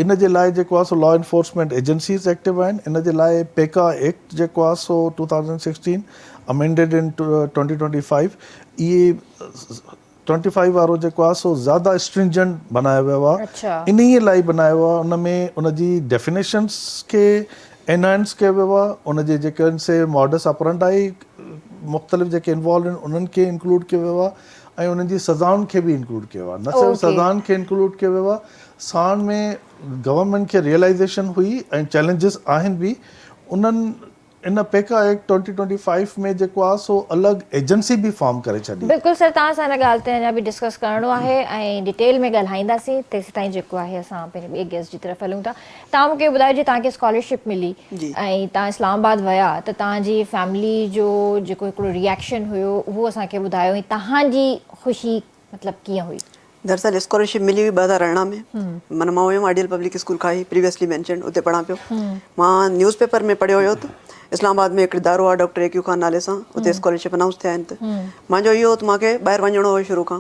इन जे लाइ जेको आहे so law enforcement agencies active आहिनि। इन जे लाइ पेका एक्ट जेको आहे सो 2016 अमेंडेड इन 2025, इहे 25 वारो जेको आहे सो ज़्यादा स्ट्रिंजेंट बनायो वियो आहे। अच्छा। इन ई लाइ बनायो आहे, उन में उनजी डेफिनेशन्स खे एनहांस कयो वियो आहे, उनजे जेके से मॉडस ऑपरेंडी मुख़्तलिफ़ जेके इन्वॉल्व आहिनि उन्हनि खे इंक्लूड कयो वियो आहे ऐं उन्हनि जी सज़ाउनि खे बि इंक्लूड कयो आहे। न सिर्फ़ु सज़ाउनि खे इंक्लूड कयो वियो आहे, साण में गवर्नमेंट खे रियलाइज़ेशन हुई ऐं चैलेंजिस आहिनि बि। उन्हनि इन पेका एक्ट 2025 में जेको आहे सो अलॻि एजेंसी बि फॉर्म करे छॾी। बिल्कुलु सर, तव्हां सां हिन ॻाल्हि ते अञा बि डिस्कस करिणो आहे ऐं डिटेल में ॻाल्हाईंदासीं। तेसि ताईं जेको आहे असां पंहिंजे ॿिए गेस्ट जी तरफ़ हलूं था। तव्हां मूंखे ॿुधायो, जी तव्हांखे स्कॉलरशिप मिली ऐं तव्हां इस्लामाबाद विया त तव्हांजी फैमिली जो जेको हिकिड़ो रिएक्शन हुयो उहो असांखे ॿुधायो ऐं तव्हांजी ख़ुशी मतिलबु कीअं हुई? दरअसल स्कॉलरशिप मिली हुई 2018 में। माना मां हुयमि आइडियल पब्लिक स्कूल खां ई प्रीवियसली मैंशन, उते पढ़ां पियो। मां न्यूज़पेपर में पढ़ियो हुयो त इस्लामाबाद में हिकिड़ो इदारो आहे डॉक्टर एक्यू खान नाले सां, उते स्कॉलरशिप अनाउंस थिया आहिनि। त मुंहिंजो इहो त मूंखे ॿाहिरि वञिणो हुयो शुरू खां,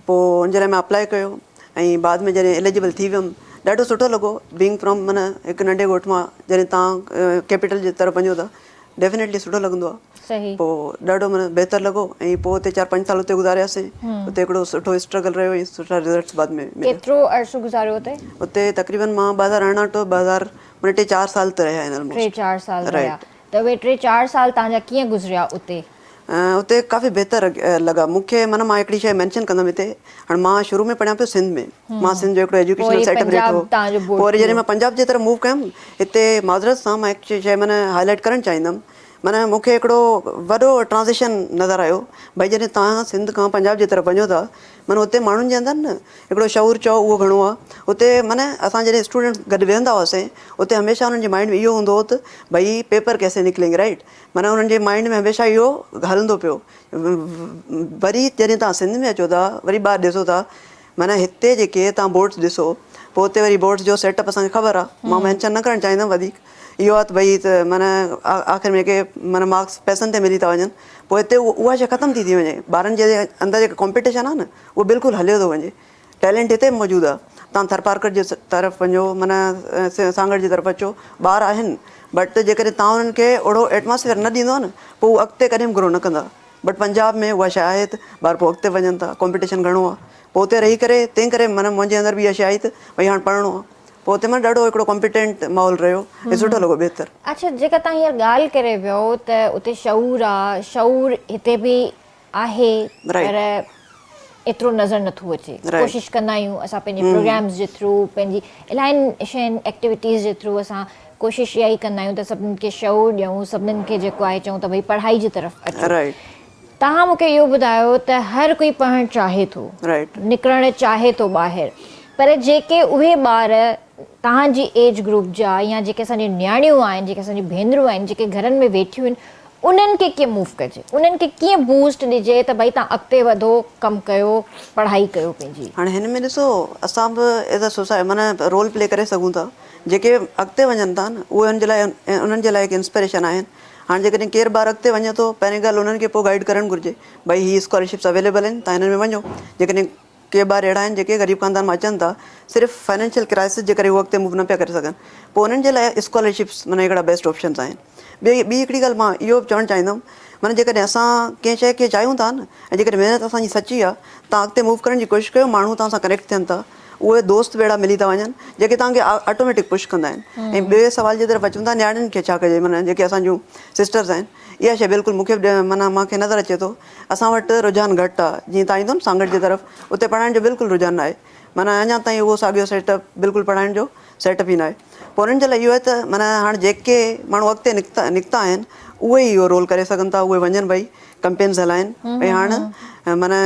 पोइ हुन जे लाइ मां अप्लाई कयो ऐं बाद में जॾहिं एलिजिबल थी वियुमि ॾाढो सुठो लॻो। बीइंग फ्रॉम माना हिकु नंढे ॻोठ मां जॾहिं तव्हां कैपिटल जे तरफ़ वञो था, डेफिनेटली सुठो लॻंदो आहे। सही। पोइ ॾाढो माना बहितरु लॻो ऐं पोइ उते 4-5 साल उते गुज़ारियासीं। उते हिकिड़ो सुठो स्ट्रगल रहियो ऐं सुठा रिज़ल्ट्स बाद में मिलिया। केतिरो अर्सो गुज़ारियो हुते? उते तक़रीबन मां 2018 टू 2024 साल त रहिया आहिनि ऑलमोस्ट। 3-4 साल रहिया। त उहे 3-4 साल तव्हांजा कीअं गुज़रिया उते? उते काफ़ी बहितरु लॻा मूंखे। माना मां हिकिड़ी शइ मैंशन कंदमि हिते, हाणे मां शुरू में पढ़ियां पियो सिंध में, मां सिंध जो हिकिड़ो एजुकेशनल सेटअप ॾिठो। पोइ जॾहिं मां पंजाब जे तरफ़ मूव कयुमि, हिते माज़रत सां मां हिकु शइ माना हाईलाइट करणु चाहींदमि। माना मूंखे हिकिड़ो वॾो ट्रांज़िशन नज़र आयो भई जॾहिं तव्हां सिंध खां पंजाब जे तरफ़ वञो था, माना हुते माण्हुनि जे अंदरि न हिकिड़ो शऊर चओ उहो घणो आहे। हुते माना असां जॾहिं स्टूडेंट गॾु वेहंदा हुआसीं, उते हमेशह हुननि जे माइंड में इहो हूंदो हो त भई पेपर कैसे निकिलेंगे, राइट। माना हुननि जे माइंड में हमेशह इहो हलंदो पियो। वरी जॾहिं तव्हां सिंध में अचो था, वरी ॿाहिरि ॾिसो था, माना हिते जेके तव्हां बोर्ड्स ॾिसो, पोइ उते वरी बोर्ड्स जो सेटअप असांखे ख़बर आहे। मां मैंशन न करणु चाहींदमि वधीक, इहो आहे त भई त माना आख़िर में के माना मार्क्स पैसनि ते मिली था वञनि, पोइ हिते उहा शइ ख़तमु थी वञे। ॿारनि जे अंदरि जेको कॉम्पिटिशन आहे न, उहो बिल्कुलु हलियो थो वञे। टैलेंट हिते मौजूदु आहे। तव्हां थरपारकर जे तरफ़ वञो, माना सांगड़ जी तरफ़ अचो, ॿार आहिनि, बट जेकॾहिं तव्हां उन्हनि खे ओहिड़ो एटमॉस्फेयर न ॾींदो न, पोइ उहे अॻिते कॾहिं बि ग्रो न कंदा। बट पंजाब में उहा शइ आहे त ॿार पोइ अॻिते वञनि था, कॉम्पिटिशन घणो आहे। पोइ उते रही करे तंहिं करे माना मुंहिंजे अंदरि बि इहा शइ आई त भई हाणे पढ़णो आहे। पोइ उते मां ॾाढो हिकिड़ो कॉम्पिटेंट माहौल रहियो ऐं सुठो लॻो, बहितरु। अच्छा, जेका तव्हां हीअ ॻाल्हि करे वियो त उते शऊर आहे, शऊर हिते बि आहे, पर एतिरो नज़र नथो अचे। कोशिशि कंदा आहियूं असां पंहिंजे प्रोग्राम्स जे थ्रू, पंहिंजी इलाही शयुनि एक्टिविटीज़ जे थ्रू असां कोशिशि इहा ई कंदा आहियूं त सभिनीनि खे शऊर ॾियूं, सभिनीनि खे जेको आहे चऊं त भई पढ़ाई जी तरफ़ अचो। तव्हां मूंखे इहो ॿुधायो त हर कोई पढ़णु चाहे थो, निकिरणु चाहे थो ॿाहिरि, पर जेके उहे ॿार तव्हांजी एज ग्रुप जा या जेके असांजी न्याणियूं आहिनि, जेके असांजी भेनरूं आहिनि, जेके घरनि में वेठियूं आहिनि, उन्हनि खे कीअं मूव कजे, उन्हनि खे कीअं बूस्ट ॾिजे त भई तव्हां अॻिते वधो, कमु कयो, पढ़ाई कयो पंहिंजी? हाणे हिन में ॾिसो, असां बि एज़ अ सोसाइटी माना रोल प्ले करे सघूं था। जेके अॻिते वञनि था न, उहे उन्हनि जे लाइ हिकु इंस्पिरेशन आहिनि। हाणे जेकॾहिं केरु ॿार अॻिते वञे थो, पहिरीं ॻाल्हि उन्हनि खे पोइ गाइड करणु घुरिजे भई हीअ स्कॉलरशिप्स अवेलेबल आहिनि, तव्हां हिन में वञो। जेकॾहिं के ॿार अहिड़ा आहिनि जेके ग़रीब ख़ानदान मां अचनि था, सिर्फ़ु फाइनेंशियल क्राइसिस जे करे उहे अॻिते मूव न पिया करे सघनि, पोइ उन्हनि जे लाइ स्कॉलरशिप्स माना हिकिड़ा बेस्ट ऑप्शन्स आहिनि। ॿी हिकिड़ी ॻाल्हि मां इहो बि चवणु चाहींदमि, माना जेकॾहिं असां कंहिं शइ खे चाहियूं था न ऐं जेकॾहिं महिनत असांजी सची आहे, तव्हां अॻिते मूव करण जी कोशिशि कयो, माण्हू तव्हां सां कनेक्ट थियनि था, उहे दोस्त बेड़ा मिली था वञनि जेके तव्हांखे ऑटोमेटिक पुश कंदा आहिनि। ऐं ॿिए सवाल जे तरफ़ अचूं था, नियाणियुनि खे छा कजे, माना जेके असां जूं सिस्टर्स आहिनि, इहा शइ बिल्कुलु मूंखे माना मूंखे नज़र अचे थो, असां वटि रुझान घटि आहे। जीअं तव्हां ईंदो न सांगड़ जे तरफ़, उते पढ़ाइण जो बिल्कुलु रुझान आहे, माना अञा ताईं उहो साॻियो सेटअप बिल्कुलु पढ़ाइण जो सेटअप ई न आहे। पोइ उन्हनि जे लाइ इहो आहे त माना हाणे जेके माण्हू अॻिते निकिता आहिनि उहे ई इहो रोल करे सघनि था, उहे वञनि भई कैंपेन्स हलाइनि भई हाणे माना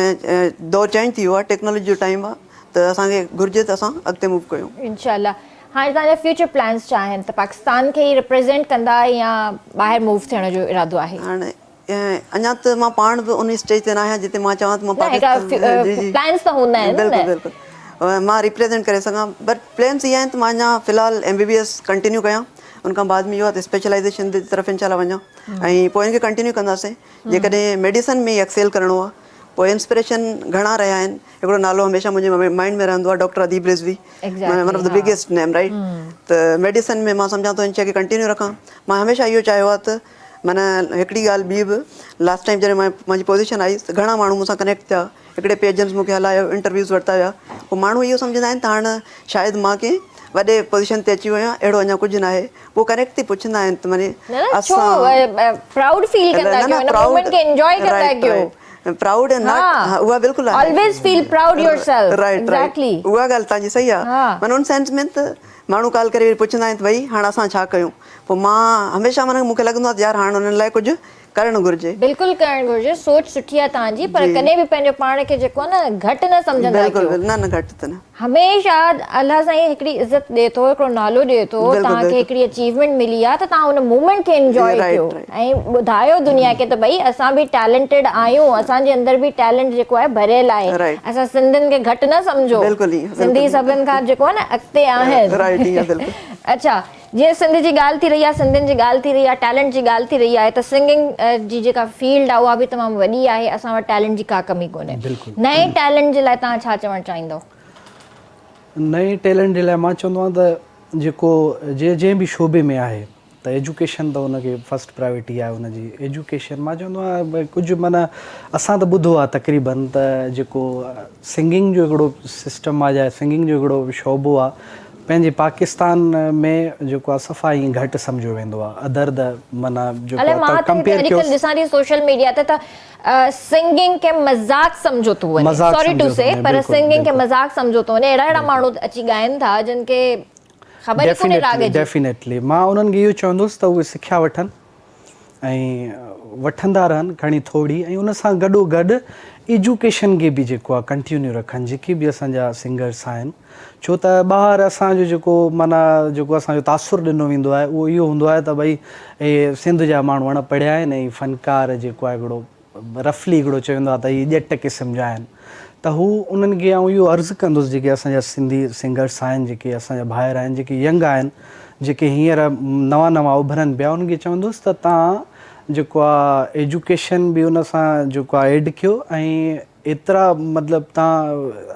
दौरु चेंज थी वियो आहे, टेक्नोलॉजी जो टाइम आहे, त असांखे घुरिजे त असां अॻिते मूव कयूं। इंशाल्लाह। हाणे तव्हांजा फ्यूचर प्लान्स छा आहिनि? त पाकिस्तान खे ई रिप्रेज़ेंट कंदा या ॿाहिरि मूव थियण जो इरादो आहे? हाणे अञा त मां पाण बि उन स्टेज ते न आहियां जिते मां चवां त मां प्लान्स त हूंदा आहिनि न? बिल्कुलु बिल्कुलु मां रिप्रेज़ेंट करे सघां, बट प्लान्स इहे आहिनि त मां अञा फ़िलहालु MBBS कंटिन्यू कयां, उनखां बाद में इहो आहे त स्पेशलाइज़ेशन जी तरफ़ इंशाल्लाह वञां, ऐं पोइ इनखे कंटिन्यू कंदासीं। जेकॾहिं मेडिसन में एक्सेल करिणो आहे, पोइ इंस्पिरेशन घणा रहिया आहिनि, हिकिड़ो नालो हमेशह मुंहिंजे माइंड में रहंदो आहे, doctor Adeeb Rizvi, one of the biggest name, right. त मेडिसन में मां सम्झां थो इन शइ खे कंटिन्यू रखां। मां हमेशह इहो चाहियो आहे त माना हिकिड़ी ॻाल्हि ॿी बि, लास्ट टाइम जॾहिं मुंहिंजी पोज़ीशन आई त घणा माण्हू मूंसां कनेक्ट थिया, हिकिड़े पेजेंट्स मूंखे हलायो, इंटरव्यूज़ वरिता हुआ, पोइ माण्हू इहो सम्झंदा आहिनि त हाणे शायदि मां कंहिं वॾे पोज़ीशन ते अची वियो आहियां, अहिड़ो अञा कुझु न आहे। पोइ कनेक्ट थी पुछंदा आहिनि त माने प्राउड फील कंदा कयो, इन मोमेंट खे एंजॉय कंदा कयो, प्राउड एंड नॉट, उहा बिल्कुलु आहे, always feel proud yourself, right, exactly उहा ॻाल्हि तव्हांजी सही आहे। माना उन सेंस में त माण्हू कॉल करे पुछंदा आहिनि त भई हाणे असां छा कयूं, पोइ मां हमेशह माना मूंखे लॻंदो आहे यार हाणे हुननि लाइ कुझु करणु घुरिजे। बिल्कुलु करणु घुरिजे, सोच सुठी आहे तव्हांजी, पर कॾहिं बि पंहिंजो पाण खे जेको आहे न घटि न सम्झंदा कयो। बिल्कुलु न घटि त न, हमेशह अल्लाह साईं हिकिड़ी इज़त ॾिए थो, हिकिड़ो नालो ॾिए थो, तव्हांखे हिकिड़ी अचीवमेंट मिली आहे त तव्हां हुन मूवमेंट खे एंजॉय कयो ऐं ॿुधायो दुनिया खे त भई असां बि टैलेंटेड आहियूं, असांजे अंदर बि टैलेंट जेको आहे भरियल आहे, असां सिंधियुनि खे घटि न सम्झो, सिंधी सभिनि खां जेको आहे न अॻिते आहिनि। अच्छा, जीअं सिंध जी ॻाल्हि थी रही आहे, सिंधियुनि जी ॻाल्हि थी रही आहे, टैलेंट जी ॻाल्हि थी रही आहे, त सिंगिंग जी जेका फील्ड आहे उहा बि तमामु वॾी आहे, असां वटि टैलेंट जी का कमी कोन्हे। नए टैलेंट जे लाइ तव्हां छा चवणु चाहींदव? नए टैलेंट जे लाइ मां चवंदो आहियां त जेको जंहिं बि शोबे में आहे त एजुकेशन त हुनखे फस्ट प्रायोरिटी आहे, हुनजी एजुकेशन। मां चवंदो आहियां भई कुझु माना असां त ॿुधो आहे तक़रीबन त जेको सिंगिंग जो हिकिड़ो सिस्टम आहे या सिंगिंग जो हिकिड़ो शोबो आहे, पंहिंजे पाकिस्तान में जेको आहे सफ़ा ईअं घटि सम्झो वेंदो आहे, अदर द माना जेको कंपेयर कयो ॾिसां थी सोशल मीडिया ते त सिंगिंग खे मज़ाक सम्झो थो वञे, सॉरी टू से, पर सिंगिंग खे मज़ाक सम्झो थो वञे, अहिड़ा माण्हू अची ॻाइनि था जिन खे ख़बर कोन्हे राग जी। डेफिनेटली मां उन्हनि खे इहो चवंदुसि त उहे सिखिया वठनि ऐं वठंदा रहनि खणी थोरी, ऐं उन सां गॾोगॾु एजुकेशन खे बि जेको आहे कंटिन्यू रखनि, जेके बि असांजा सिंगर्स आहिनि, छो त ॿाहिरि असांजो जेको माना जेको असांजो तासुरु ॾिनो वेंदो आहे उहो इहो हूंदो आहे त भई इहे सिंध जा माण्हू अणपढ़िया आहिनि ऐं फ़नकार जेको आहे हिकिड़ो रफली हिकिड़ो चवंदो आहे त इहे ॼट क़िस्म जा आहिनि, त हू उन्हनि खे आउं इहो अर्ज़ु कंदुसि जेके असांजा सिंधी सिंगर्स आहिनि, जेके असांजा भाइर आहिनि, जेके यंग आहिनि, जेके हींअर नवां उभरनि पिया, उन्हनि खे चवंदुसि त तव्हां जेको आहे एजुकेशन बि उन सां जेको आहे एड कयो ऐं एतिरा मतिलबु तव्हां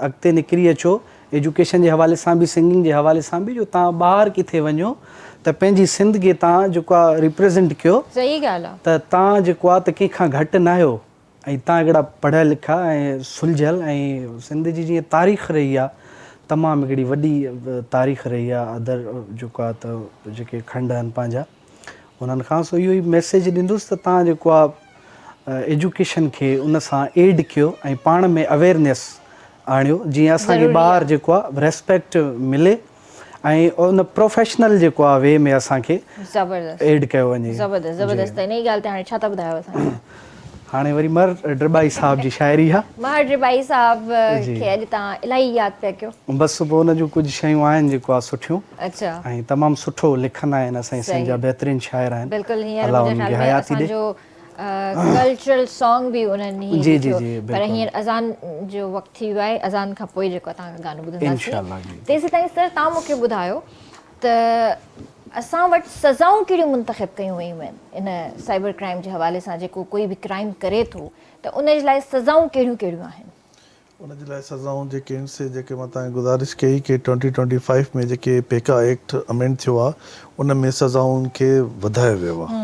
अॻिते निकिरी अचो एजुकेशन जे हवाले सां बि, सिंगिंग जे हवाले सां बि, जो तव्हां ॿाहिरि किथे वञो त पंहिंजी सिंध खे तव्हां जेको आहे रिप्रेज़ेंट कयो। सही ॻाल्हि आहे। त तव्हां जेको आहे त कंहिंखां घटि न आहियो ऐं तव्हां हिकिड़ा पढ़िया लिखिया ऐं सुलझियल, ऐं सिंध जी जीअं तारीख़ रही आहे तमामु हिकिड़ी वॾी तारीख़ रही आहे, अदर जेको आहे त जेके खंड आहिनि पंहिंजा, उन्हनि खां सो इहो ई मैसेज ॾींदुसि त तव्हां जेको आहे एजुकेशन खे उन सां एड कयो ऐं पाण में अवेयरनेस आणियो, जीअं असांखे ॿाहिरि जेको आहे रेस्पेक्ट मिले ऐं उन प्रोफेशनल जेको आहे वे में असांखे एड कयो वञे। ज़बरदस्त। इन ई ॻाल्हि ते हाणे छा था ॿुधायो असां? हाणे वरी मर ड्रिबाई साहब जी शाइरी आहे। मर ड्रिबाई साहब खे अॼु तव्हां इलाही यादि पिया कयो। बसि पोइ हुन जूं कुझु शयूं आहिनि जेको आहे सुठियूं, अच्छा, ऐं तमामु सुठो लिखंदा आहिनि, असांजे सिंध जा बहितरीनु शाइर आहिनि। बिल्कुलु हींअर मुंहिंजे ख़्याल में असांजो कल्चरल सॉन्ग बि उन्हनि ई लिखियो, पर हींअर अज़ान जो वक़्तु थी वियो आहे, अज़ान खां पोइ जेको तव्हां गानो ॿुधंदासीं। तेसीं ताईं सर तव्हां मूंखे ॿुधायो त असां वटि सज़ाऊं कहिड़ियूं मुंतख़िब कयूं वयूं आहिनि इन साइबर क्राइम जे हवाले सां? जेको कोई बि क्राइम करे थो त उन जे लाइ सज़ाऊं कहिड़ियूं कहिड़ियूं आहिनि? उन जे लाइ सज़ाऊं जेके आहिनि से जेके मां तव्हांखे गुज़ारिश कई कि 2025 में जेके पेका एक्ट अमेंड थियो आहे उन में सज़ाउनि खे वधायो वियो आहे।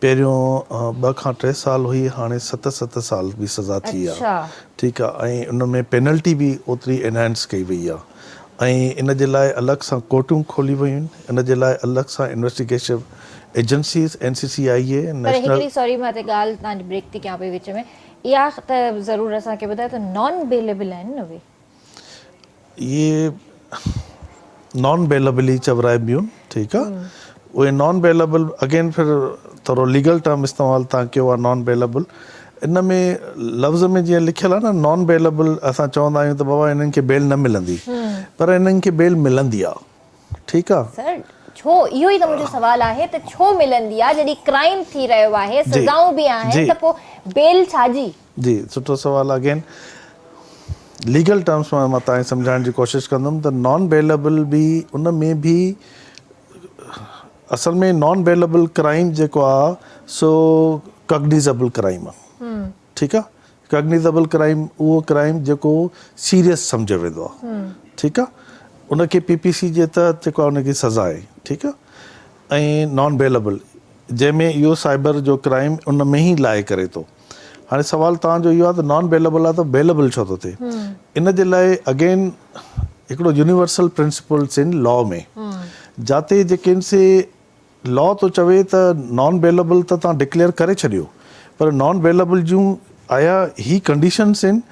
पहिरियों 2 खां 3 साल हुई, हाणे 7 साल बि सज़ा थी आहे। अच्छा। ठीकु आहे। ऐं उन में पेनल्टी बि ओतिरी एनहेंस कई वई आहे ऐं इन जे लाइ अलॻि सां कोर्टूं खोली वयूं आहिनि, इन जे लाइ अलॻि सां इन्वेस्टिगेशन एजेंसीज़ NCCIA पर नेशनल। हिकिड़ी सॉरी मां ते ॻाल्हि तव्हांजी ब्रेक थी कयां पई विच में, इहा त ज़रूरु असांखे ॿुधायो त नॉन बेलेबल आहिनि न उहे? इहे नॉन बेलेबल ई चवराइबियूं आहिनि। ठीकु आहे। उहे नॉन बेलेबल अगेन फिर थोरो लीगल टर्म इस्तेमालु तव्हां कयो आहे नॉन बेलेबल। इन में लफ़्ज़ में जीअं लिखियलु आहे न नॉन बेलेबल, असां चवंदा आहियूं त बाबा इन्हनि खे बेल न मिलंदी, पर इन्हनि खे बेल मिलंदी आहे। ठीकु आहे। सर छो, इहो ई त मुंहिंजो सुवाल आहे त छो मिलंदी आहे जॾहिं क्राइम थी रहियो आहे, सज़ाऊं बि आहिनि, त पोइ बेल छाजी? जी सुठो सवाल। अगेन लीगल टर्म्स में मां तव्हांखे सम्झाइण जी कोशिशि कंदुमि त नॉन बेलेबल बि उन में बि असल में नॉन बेलेबल क्राइम जेको आहे सो कॉग्निजेबल क्राइम आहे। ठीकु आहे। कॉग्निजेबल क्राइम उहो क्राइम जेको सीरियस सम्झो वेंदो आहे। ठीकु आहे। उनखे PPC जे तहत जेको आहे उनखे सज़ा आहे। ठीकु आहे। ऐं नॉन बेलेबल जंहिंमें इहो साइबर जो क्राइम उन में ई लाहे करे थो। हाणे सवाल तव्हांजो इहो आहे त नॉन बेलेबल आहे त बेलेबल छो थो थिए? इन जे लाइ अगेन हिकिड़ो यूनिवर्सल प्रिंसिपल्स इन लॉ में, जाते जेके से लॉ थो चवे त नॉन बेलेबल त तव्हां डिक्लेयर करे छॾियो, पर नॉन बेलेबल जूं आया ही कंडीशन्स आहिनि,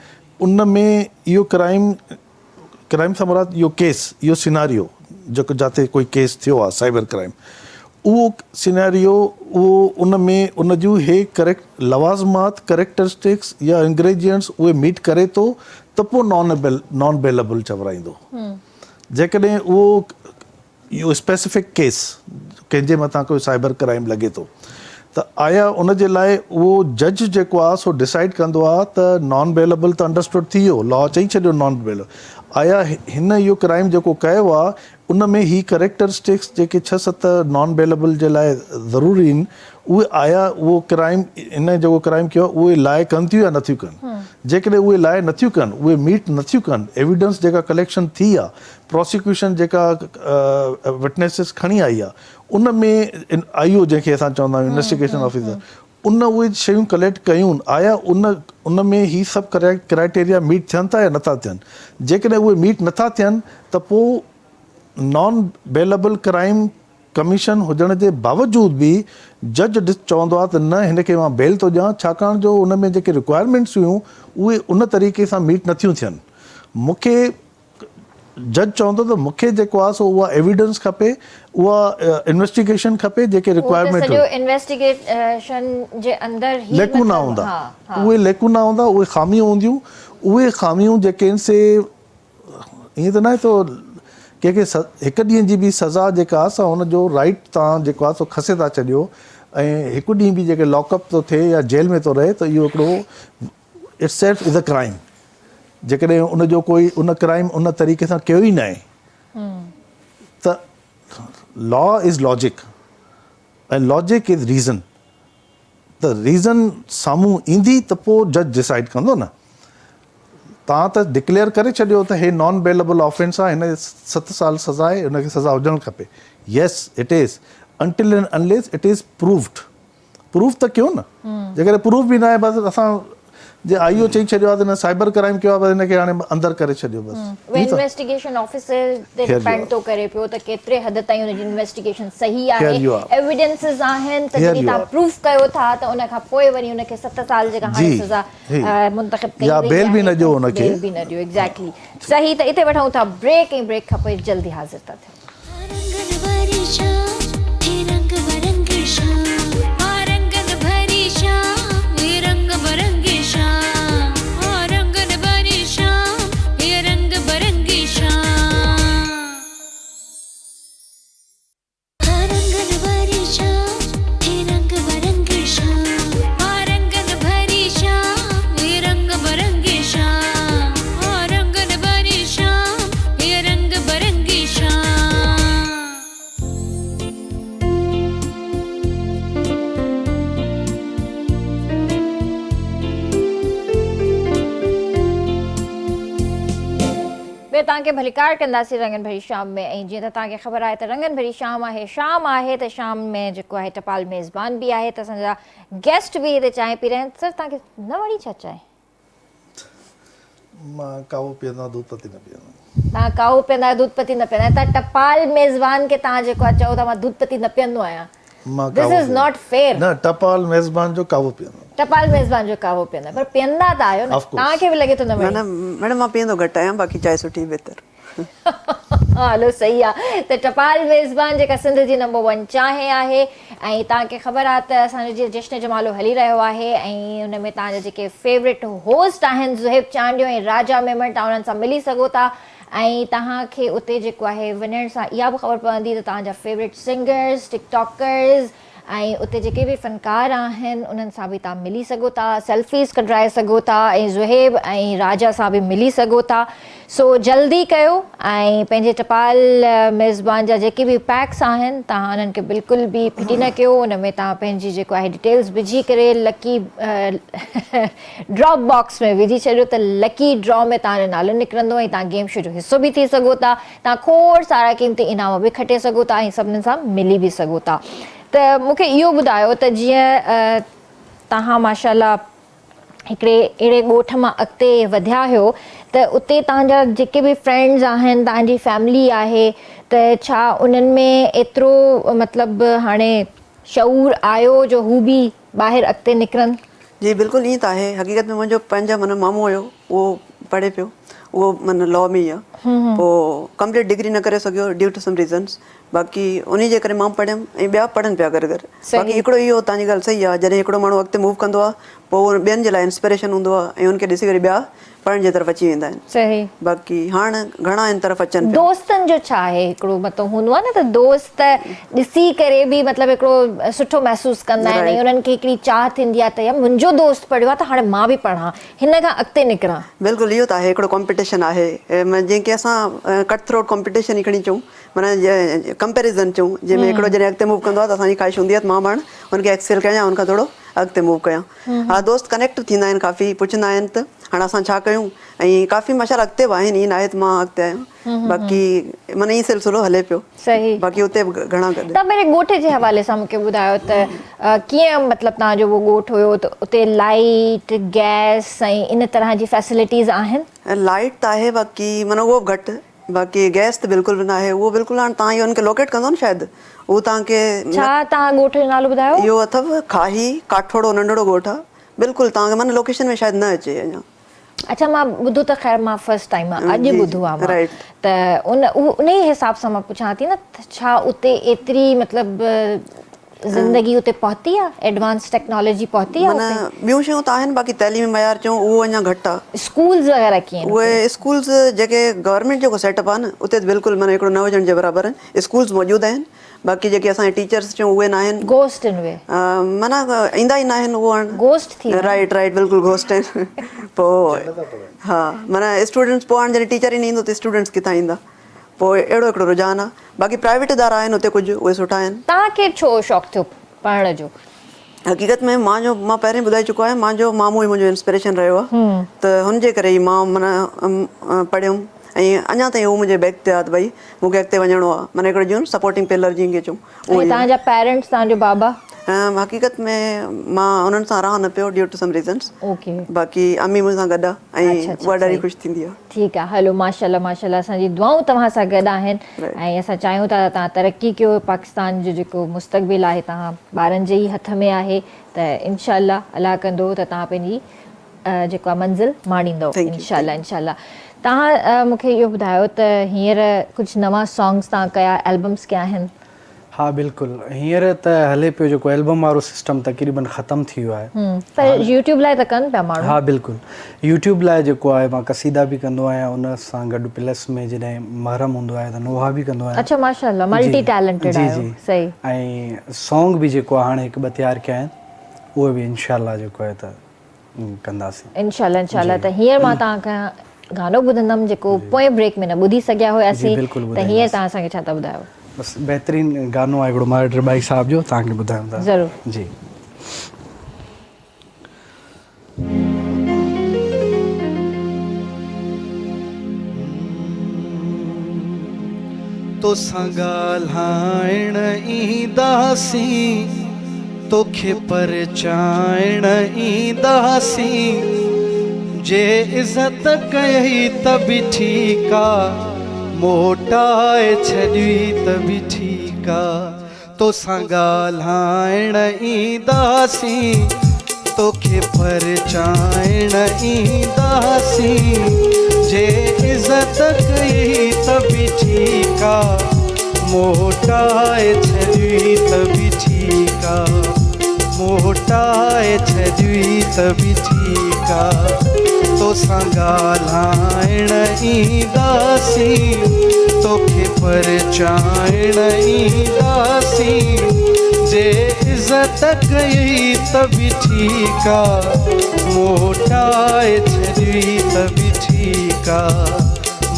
उन में इहो क्राइम सां मुराद इहो केस, इहो सिनारियो जेको जाते कोई केस थियो आहे साइबर क्राइम, उहो सिनेरियो उहो उन में उन जूं हे करेक्ट लवाज़मात करेक्टरिस्टिक्स या इंग्रेडिएंट्स उहे मीट करे थो त पोइ नॉन बेलेबल चवराईंदो। जेकॾहिं उहो इहो स्पेसिफिक केस कंहिंजे मथां कोई साइबर क्राइम लॻे थो त आया उन जे लाइ उहो जज जेको आहे सो डिसाइड कंदो आहे त नॉन बेलेबल त अंडरस्टूड थी वियो, लॉ चई छॾियो नॉन बेलेबल, आया हिन इहो क्राइम जेको कयो आहे उन में ही करेक्टरिस्टिक्स जेके 6-7 नॉन बेलेबल जे लाइ ज़रूरी आहिनि उहे आया उहो क्राइम इन जेको क्राइम कयो उहे लाइ कनि थियूं या नथियूं कनि। जेकॾहिं उहे लाइ नथियूं कनि, उहे मीट नथियूं कनि, एविडेंस जेका कलेक्शन थी आहे, प्रोसिक्यूशन जेका विटनेसिस खणी आई आहे, उन में IO जंहिंखे असां चवंदा आहियूं इन्वेस्टिगेशन ऑफिसर, उन उहे शयूं कलेक्ट कयूं, आया उन में ही सभु क्राइटेरिया मीट थियनि था या नथा थियनि। जेकॾहिं उहे मीट नथा थियनि त पोइ नॉन बेलेबल क्राइम कमीशन हुजण जे बावजूद बि जज चवंदो आहे त न हिनखे मां बेल थो ॾियां, छाकाणि जो उन में जेके रिक्वायरमेंट्स हुयूं उहे उन तरीक़े सां मीट नथियूं थियनि। मूंखे जज चवंदो त मूंखे जेको आहे सो उहा एविडेंस खपे, उहा इन्वेस्टिगेशन खपे, जेके रिक्वायरमेंट इन्वेस्टिगेशन जे अंदर ही लेकूना हूंदा, उहे लेकूना हूंदा, उहे ख़ामियूं हूंदियूं, उहे ख़ामियूं जेके आहिनि से ईअं त न आहे तो कंहिंखे हिकु ॾींहं जी बि सज़ा जेका आहे असां हुनजो राइट तव्हां जेको आहे सो खसे था छॾियो ऐं हिकु ॾींहुं बि जेके लॉकअप थो थिए या जेल में थो रहे त इहो हिकिड़ो it's self is a crime. जेकॾहिं उनजो कोई उन क्राइम उन तरीक़े सां कयो ई न आहे त लॉ इज़ लॉजिक ऐं लॉजिक इज़ रीज़न। त रीज़न साम्हूं ईंदी त पोइ जज डिसाइड कंदो न। तव्हां त डिक्लेयर करे छॾियो त हे नॉन बेलेबल ऑफेंस आहे, हिन 7 साल सज़ा आहे, हुनखे सज़ा हुजणु खपे। Yes it is until and unless it is proof त कयो न। जेकॾहिं प्रूफ बि न आहे बसि असां जे IO चई छॾियो आहे त हिन साइबर क्राइम कयो आहे बसि हिनखे हाणे अंदरि करे छॾियो बसि। इन्वेस्टिगेशन ऑफिसर ते डिपेंड थो करे पियो त केतिरे हद ताईं हुनजी इन्वेस्टिगेशन सही आहे, एविडेंसेस आहिनि त जॾहिं तव्हां प्रूफ कयो था त उन खां पोइ वरी हुनखे 7 साल जेका हाणे सज़ा मुंतखब कई या बेल बि न ॾियो हुनखे, बेल बि न ॾियो। एग्जैक्टली सही। त इते वठूं था ब्रेक ऐं ब्रेक खां पोइ जल्दी हाज़िर था थियूं। ॿियो तव्हांखे भलिकार कंदासीं रंगनि भरी शाम में ऐं जीअं त तव्हांखे ख़बर आहे त रंगनि भरी शाम आहे त शाम में जेको आहे टपाल मेज़बान बि आहे त असांजा गेस्ट बि हिते चांहि पी रहिया आहिनि सर तव्हांखे न वणी छा चांहि मां कावो पीअंदो आहियां दूध पती न पीअंदो आहियां। तव्हां कावो पीअंदा आहियो दूध पती न पीअंदा आहियो त टपाल मेज़बान खे तव्हां जेको आहे चओ था मां दूध पती न पीअंदो आहियां मां दिस कावो इज़ नॉट फेयर न टपाल मेज़बान जो कावो पीअंदो आहियां। टपाल मेज़बान जो कावो पीअंदा पर पीअंदा त आहियो न Of course. तव्हांखे बि लॻे थो न न वणे न मैडम मां पीअंदो घटि आहियां बाक़ी चांहि सुठी बहितर हलो सही आहे त टपाल मेज़बान जेका सिंध जी नंबर 1 चांहि आहे ऐं तव्हांखे ख़बर आहे त असांजो जीअं जश्न जमालो हली रहियो आहे ऐं हुन में तव्हांजा जेके फेवरेट होस्ट आहिनि ज़ुहेब चांडियो ऐं राजा मेमण तव्हां उन्हनि सां मिली सघो था ऐं तव्हांखे उते जेको आहे वञण सां इहा बि ख़बर पवंदी त तव्हांजा फेवरेट सिंगर्स टिकटॉकर्स ऐं उते जेके बि फ़नकार आहिनि उन्हनि सां बि तव्हां मिली सघो था सेल्फीस कढाए सघो था ऐं ज़ुहेब ऐं राजा सां बि मिली सघो था सो जल्दी कयो ऐं पंहिंजे टपाल मेज़बान जा जेके बि पैक्स आहिनि तव्हां उन्हनि खे बिल्कुलु बि फिटी न कयो उन में तव्हां पंहिंजी जेको आहे डिटेल्स विझी करे लकी ड्रॉप बॉक्स में विझी छॾियो त लकी ड्रॉ में तव्हांजो नालो निकिरंदो ऐं तव्हां गेम शो जो हिसो बि थी सघो था तव्हां खोड़ सारा क़ीमती इनाम बि खटे सघो था ऐं सभिनीनि सां मिली बि सघो था त मूंखे इहो ॿुधायो त जीअं तव्हां माशाल्लाह हिकिड़े अहिड़े ॻोठ मां अॻिते वधिया आहियो त उते तव्हांजा जेके बि फ्रेंड्स आहिनि तव्हांजी फैमिली आहे त छा उन्हनि में एतिरो मतिलबु हाणे शऊर आयो जो हू बि ॿाहिरि अॻिते निकिरनि जी बिल्कुलु ईअं त आहे हक़ीक़त में मुंहिंजो पंहिंजा माना मामो हुयो उहो पढ़े पियो उहो माना लॉ में ई आहे पोइ कंप्लीट डिग्री न करे सघियो ड्यू टू सम रीज़न्स बाक़ी उन जे करे मां पढ़ियमि ऐं ॿिया पढ़नि पिया गॾु गॾु बाक़ी हिकिड़ो इहो तव्हांजी ॻाल्हि सही आहे जॾहिं हिकिड़ो माण्हू अॻिते मूव कंदो आहे पोइ ॿियनि जे लाइ इंस्पिरेशन हूंदो आहे ऐं उनखे ॾिसी करे ॿिया पढ़ण जे तरफ़ अची वेंदा आहिनि सही बाक़ी हाणे घणा इन तरफ़ अचनि पिया दोस्तनि जो छा आहे हिकिड़ो मतिलबु हूंदो आहे न त दोस्त ॾिसी करे बि मतिलबु हिकिड़ो सुठो महसूसु कंदा आहिनि ऐं उन्हनि खे हिकिड़ी चाह थींदी आहे त यार मुंहिंजो दोस्त पढ़ियो आहे त हाणे मां बि पढ़ां हिन खां अॻिते निकिरां बिल्कुलु इहो त आहे हिकिड़ो कॉम्पिटिशन आहे जंहिंखे असां कट थ्रोट कॉम्पिटिशन ई खणी चऊं माना कंपेरिज़न चऊं जंहिंमें हिकिड़ो जॾहिं अॻिते मूव कंदो आहे त असांजी ख़्वाहिश हूंदी आहे त मां पाण हुनखे एक्सेल कयां हुनखां थोरो अॻिते मूव कयां हा दोस्त कनेक्ट थींदा आहिनि काफ़ी पुछंदा आहिनि त हाणे असां छा कयूं ऐं काफ़ी माशाल्लाह अॻिते बि आहिनि ईअं न आहे त मां अॻिते आहियां बाक़ी माना ईअं सिलसिलो हले पियो सही बाक़ी उते बि घणा गॾु तव्हां पंहिंजे ॻोठ जे हवाले सां मूंखे ॿुधायो त कीअं मतिलबु तव्हांजो उहो ॻोठ हुयो त उते लाइट गैस ऐं इन तरह जी फैसिलिटीज़ आहिनि लाइट त आहे बाक़ी माना उहो बि घटि बाक़ी गैस त बिल्कुलु बि न आहे उहो बिल्कुलु हाणे तव्हां इहो हुनखे लोकेट कंदो न शायदि उहो तव्हांखे छा तव्हां ॻोठ जो नालो ॿुधायो इहो अथव खाही काठोड़ो नंढड़ो ॻोठ आहे बिल्कुलु तव्हांखे माना लोकेशन में शायदि न अचे अञा अच्छा मां ॿुधो त ख़ैर मां फर्स्ट टाइम अॼु जी, ॿुधो आहे मां right. त उन ई हिसाब सां मां पुछां थी न छा उते एतिरी मतिलबु ज़िंदगी उते पहुती आहे एडवांस टेक्नोलॉजी पहुती आहे माना ॿियूं शयूं त आहिनि बाक़ी तइलीमी मयार चऊं उहो अञा घटि आहे स्कूल्स वग़ैरह कीअं उहे स्कूल्स जेके गवर्नमेंट जेको सेटअप आहे न उते त बिल्कुलु माना हिकिड़ो न हुजण जे बराबरि आहिनि स्कूल्स मौजूदु आहिनि बाक़ी जेके असांजे टीचर्स चऊं उहे न आहिनि गोस्ट इन वे माना ईंदा ई न आहिनि उहो हाणे गोस्ट थी राइट राइट बिल्कुलु घोस्ट आहिनि पोइ हा माना स्टूडेंट्स पोइ हाणे जॾहिं टीचर ई न ईंदो त स्टूडेंट्स किथां ईंदा पोइ अहिड़ो हिकिड़ो रुझान आहे बाक़ी प्राइवेट इदारा आहिनि उते कुझु उहे सुठा आहिनि तव्हांखे छो शौक़ु थियो पढ़ण जो हक़ीक़त में मां पहिरीं ॿुधाए चुको आहियां मुंहिंजो मामू ई मुंहिंजो इंस्पिरेशन रहियो आहे त हुनजे करे ई मां माना पढ़ियमि ऐं अञा ताईं उहो मुंहिंजे बैक ते आहे त भई मूंखे अॻिते वञिणो आहे माना हिकिड़ो जीअं सपोर्टिंग पिलर जंहिंखे चऊं उहो ई आहे। तव्हांजा पेरेंट्स तव्हांजो बाबा हक़ीक़त में मां उन्हनि सां रह न पियो due to some reasons okay बाक़ी अम्मी मूंसां गॾु आहे ऐं उहा ॾाढी ख़ुशि थींदी आहे ठीकु आहे हलो माशाल्लाह माशाल्लाह असांजी दुआऊं तव्हां सां गॾु आहिनि ऐं असां चाहियूं था त तव्हां तरक़ी कयो पाकिस्तान जो जेको मुस्तक़बिल आहे तव्हां ॿारनि जे ई हथ में आहे त इनशाला अलाह कंदो त तव्हां पंहिंजी जेको आहे मंज़िल माणींदव इनशाला तव्हां मूंखे इहो ॿुधायो त हींअर कुझु नवां सॉन्ग्स तव्हां कया एल्बम्स कया आहिनि हा बिल्कुलु हींअर त हले पियो जेको एल्बम वारो सिस्टम तक़रीबन ख़तमु थी वियो आहे पर यूट्यूब लाइ त कनि पिया माण्हू हा बिल्कुलु यूट्यूब लाइ जेको आहे मां क़सीदा बि कंदो आहियां उन सां गॾु प्लस में जॾहिं महरम हूंदो आहे त नोहा बि कंदो आहियां अच्छा माशाल्लाह मल्टी टैलेंटेड जी आहियो जी सही ऐं सॉन्ग बि जेको आहे हाणे हिकु ॿ तयारु कया आहिनि उहे बि इनशाला जेको आहे त कंदासीं इनशाला त हींअर मां तव्हांखां गानो ॿुधंदमि जेको पोएं ब्रेक में न ॿुधी सघिया हुआसीं त हींअर तव्हां असांखे छा था ॿुधायो बसि बहितरीनु गानो आहे हिकिड़ो महाराज बाई साहिब जो तव्हांखे ॿुधायूं था ज़रूरु जी तोसां ॻाल्हाइण ईंदासीं, तोखे परचाइण ईंदासीं। जे इज़त कई त बि ठीकु आहे, मोटाए छॾी त बि ठीकु आहे। तोसां ॻाल्हाइण ईंदासीं, तोखे परचाइण ईंदासीं। जे इज़त कई त बि ठीकु आहे, मोटाए छॾी त बि ठीकु आहे। मोटाए छॾी त बि ठीकु आहे। तोसां ॻाल्हाइण ईंदासीं, तोखे परचाइण ईंदासीं। जे इज़त कई त बि ठीकु आहे, मोटाए छॾी त बि ठीकु आहे।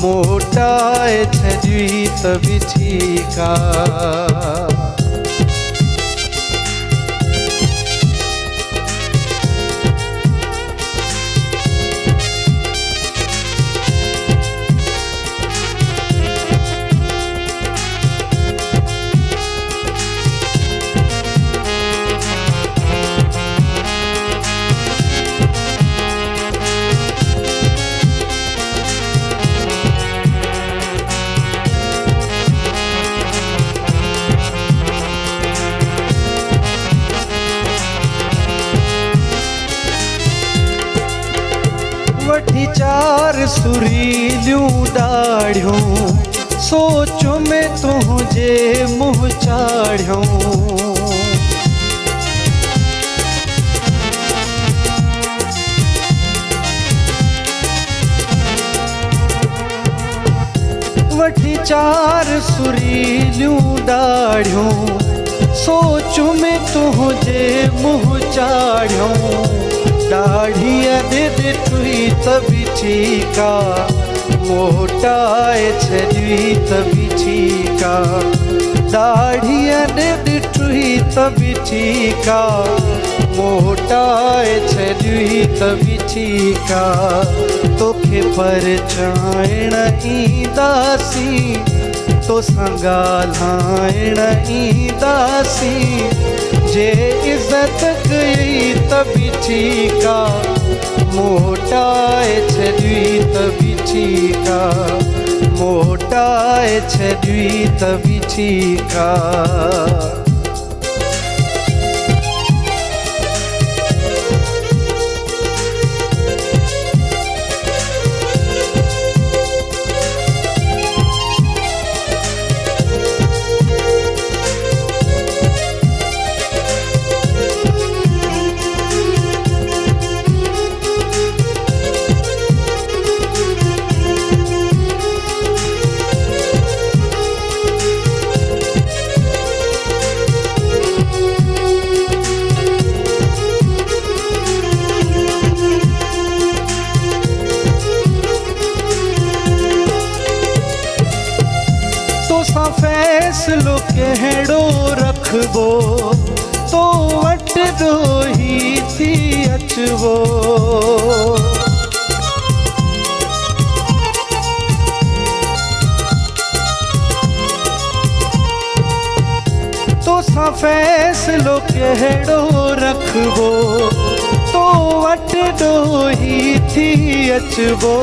मोटाए छॾी त बि ठीकु आहे। वठी चार सुरीलियूं ॾाढ़ियूं, सोच में तुंहिंजे मुंहुं चाढ़ियूं। वठी चार सुरीलियूं ॾाढ़ियूं, सोच में तुंहिंजे मुंहुं चाढ़ियूं। ॾाढ़ीअ ॾिठुई त बि ठीकु आहे, मोटाए छॾी त बि ठीकु आहे। ॾाढ़ीअ ॾिठुई त बि ठीकु आहे, मोटाए छॾी त बि ठीकु आहे। तोखे परचाइण ईंदासीं, तोसां ॻाल्हाइण ईंदासीं। जे इज़त कई त बि ठीकु आहे, मोटाए छॾी त बि ठीकु आहे। मोटाए छॾी त बि ठीकु आहे। फैसलो कहिड़ो रखबो, तो वट ॾोही थी अचबो। तोसां फैसलो कहिड़ो रखबो, तो वट ॾोही थी अचबो।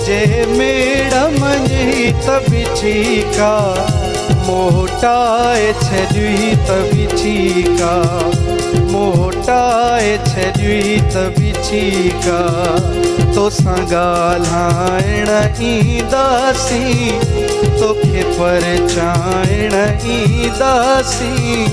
जे मेड़ मञी त बि ठीकु आहे, मोटाए छॾी त बि ठीकु आहे। मोटाए छॾी त बि ठीकु आहे। तोसां ॻाल्हाइण ईंदासीं, तोखे परचाइण ईंदासीं।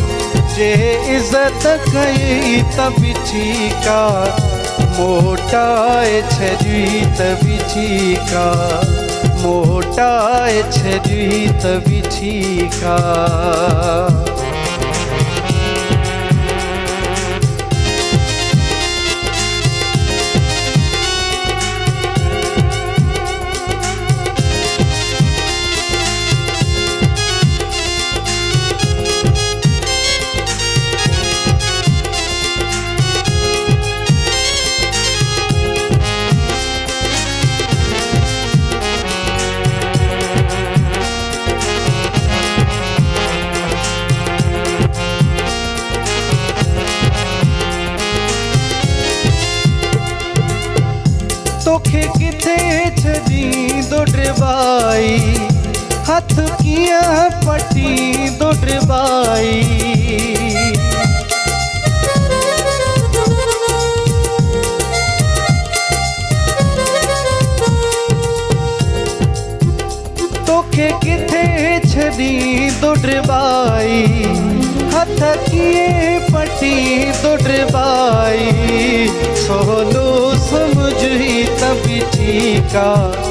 जे इज़त कई त बि ठीकु आहे, मोटाए छॾी त बि ठीकु आहे। मोटाए छॾी त बि ठीकु आहे। हथ कीअं पटींदो ड्रिबाई तोखे किथे छॾींदो ड्रिबाई हथ कीअं पटींदो ड्रिबाई सोलो सम्झी त बि ठीकु आहे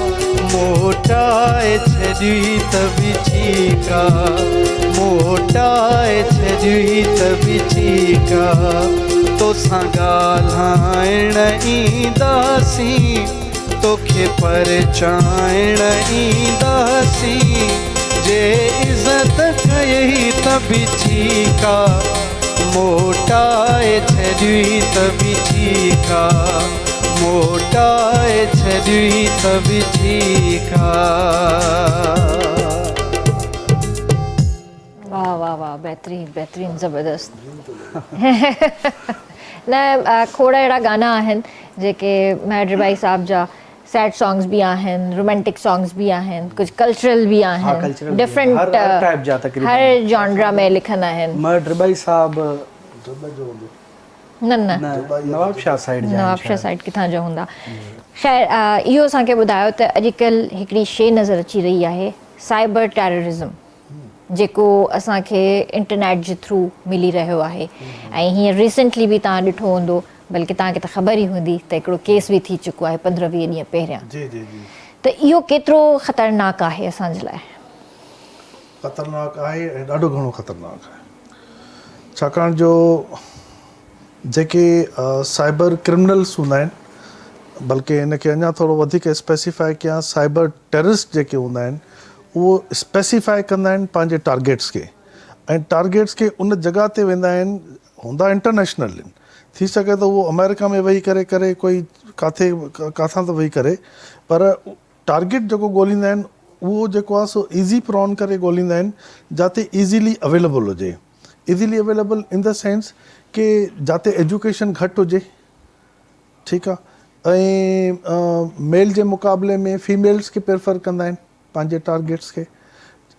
मोटाए छॾी त बि ठीकु आहे मोटाए छॾी त बि ठीकु आहे तोसां ॻाल्हाइण ईंदासीं तोखे परचाइण ईंदासीं जे इज़त कई त बि ठीकु आहे मोटाए छॾी त बि ठीकु आहे मोटाए छॾी त बि ठीकु आहे वाह वाह वाह बेहतरीन बेहतरीन ज़बरदस्त न खोड़ अहिड़ा गाना आहिनि जेके मैड भाई साहब जा सैड सॉन्ग्स भी आहिनि रोमांटिक सॉन्ग्स भी आहिनि कुछ कल्चरल भी आहिनि cultural भी डिफरेंट हर टाइप जा तकरीबन हर जॉनरा में लिखंदा आहिनि मर्ड भाई साहब न न नवाब शाह साइड जा नवाब शाह साइड किथां जा हूंदा ख़ैर इहो असांखे ॿुधायो त अॼुकल्ह हिकिड़ी शइ नज़र अची रही आहे साइबर टेररिज़म जेको असांखे इंटरनेट जे थ्रू मिली रहियो आहे ऐं हीअं रिसेंटली बि तव्हां ॾिठो हूंदो बल्कि तव्हांखे त ख़बर ई हूंदी त हिकिड़ो केस बि थी चुको आहे 15-20 ॾींहं पहिरियां जी जी जी त इहो केतिरो ख़तरनाक आहे असांजे लाइ ख़तरनाक आहे ऐं ॾाढो घणो ख़तरनाक आहे छाकाणि जो जेके साइबर क्रिमिनल्स हूंदा आहिनि बल्कि हिनखे अञा थोरो वधीक स्पेसिफाई कयां साइबर टेररिस्ट जेके हूंदा आहिनि उहो स्पेसिफाई कंदा आहिनि पंहिंजे टारगेट्स खे ऐं टारगेट्स खे उन जॻह ते वेंदा आहिनि हूंदा इंटरनेशनल आहिनि थी सघे त उहो अमेरिका में वेही करे कोई काथां त वेही करे पर टारगेट जेको ॻोल्हींदा आहिनि उहो जेको आहे सो ईज़ी प्रॉन करे ॻोल्हींदा आहिनि जिते ईज़ीली अवेलेबल हुजे easily available in the sense कि जिते एजुकेशन घटि हुजे ठीकु आहे ऐं मेल जे मुक़ाबले में फीमेल्स खे प्रेफर कंदा आहिनि पंहिंजे टारगेट्स खे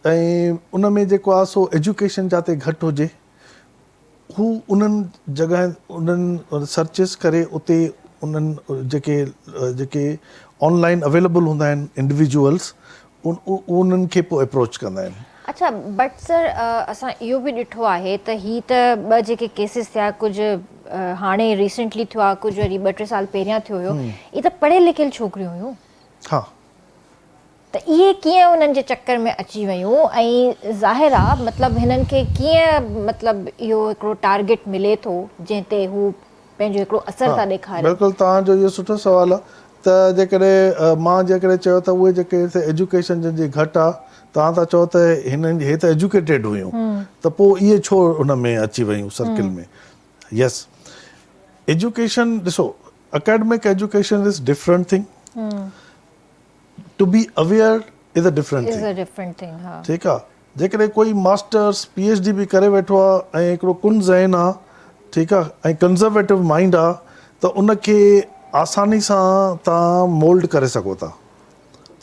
ऐं उन में जेको आहे सो एजुकेशन जिते घटि हुजे हू उन्हनि जॻह उन्हनि सर्चिस करे उते उन्हनि जेके ऑनलाइन अवेलेबल हूंदा आहिनि इंडिविजुअल्स उन्हनि खे पोइ अप्रोच कंदा आहिनि अच्छा बट सर असां इहो बि ॾिठो आहे त ही त ॿ जेके केसिस थिया कुझु हाणे रिसेंटली थियो आहे कुझु वरी 2-3 साल पहिरियां थियो हुयो इहे त पढ़ियल लिखियल छोकिरियूं हुयूं हा त इहे कीअं उन्हनि जे चक्कर में अची वियूं ऐं ज़ाहिर आहे मतिलबु हिननि खे कीअं मतिलबु इहो हिकिड़ो टारगेट मिले थो जंहिं ते हू पंहिंजो हिकिड़ो असरु था ॾेखारनि बिल्कुलु तव्हांजो इहो सुठो सुवालु आहे त जेकॾहिं मां जेकॾहिं चयो त उहे जेके एजुकेशन जंहिंजी घटि आहे तव्हां था चओ त हिननि हे त एजुकेटेड हुयूं त पोइ इहे छो उन में अची वियूं सर्किल में यस एजुकेशन ॾिसो academic education is different thing to be aware is a different thing ठीकु आहे जेकॾहिं कोई मास्टर्स PhD बि करे वेठो आहे ऐं हिकिड़ो कुन ज़हन आहे ठीकु आहे ऐं कंज़र्वेटिव माइंड आहे त उनखे आसानी सां तव्हां मोल्ड करे सघो था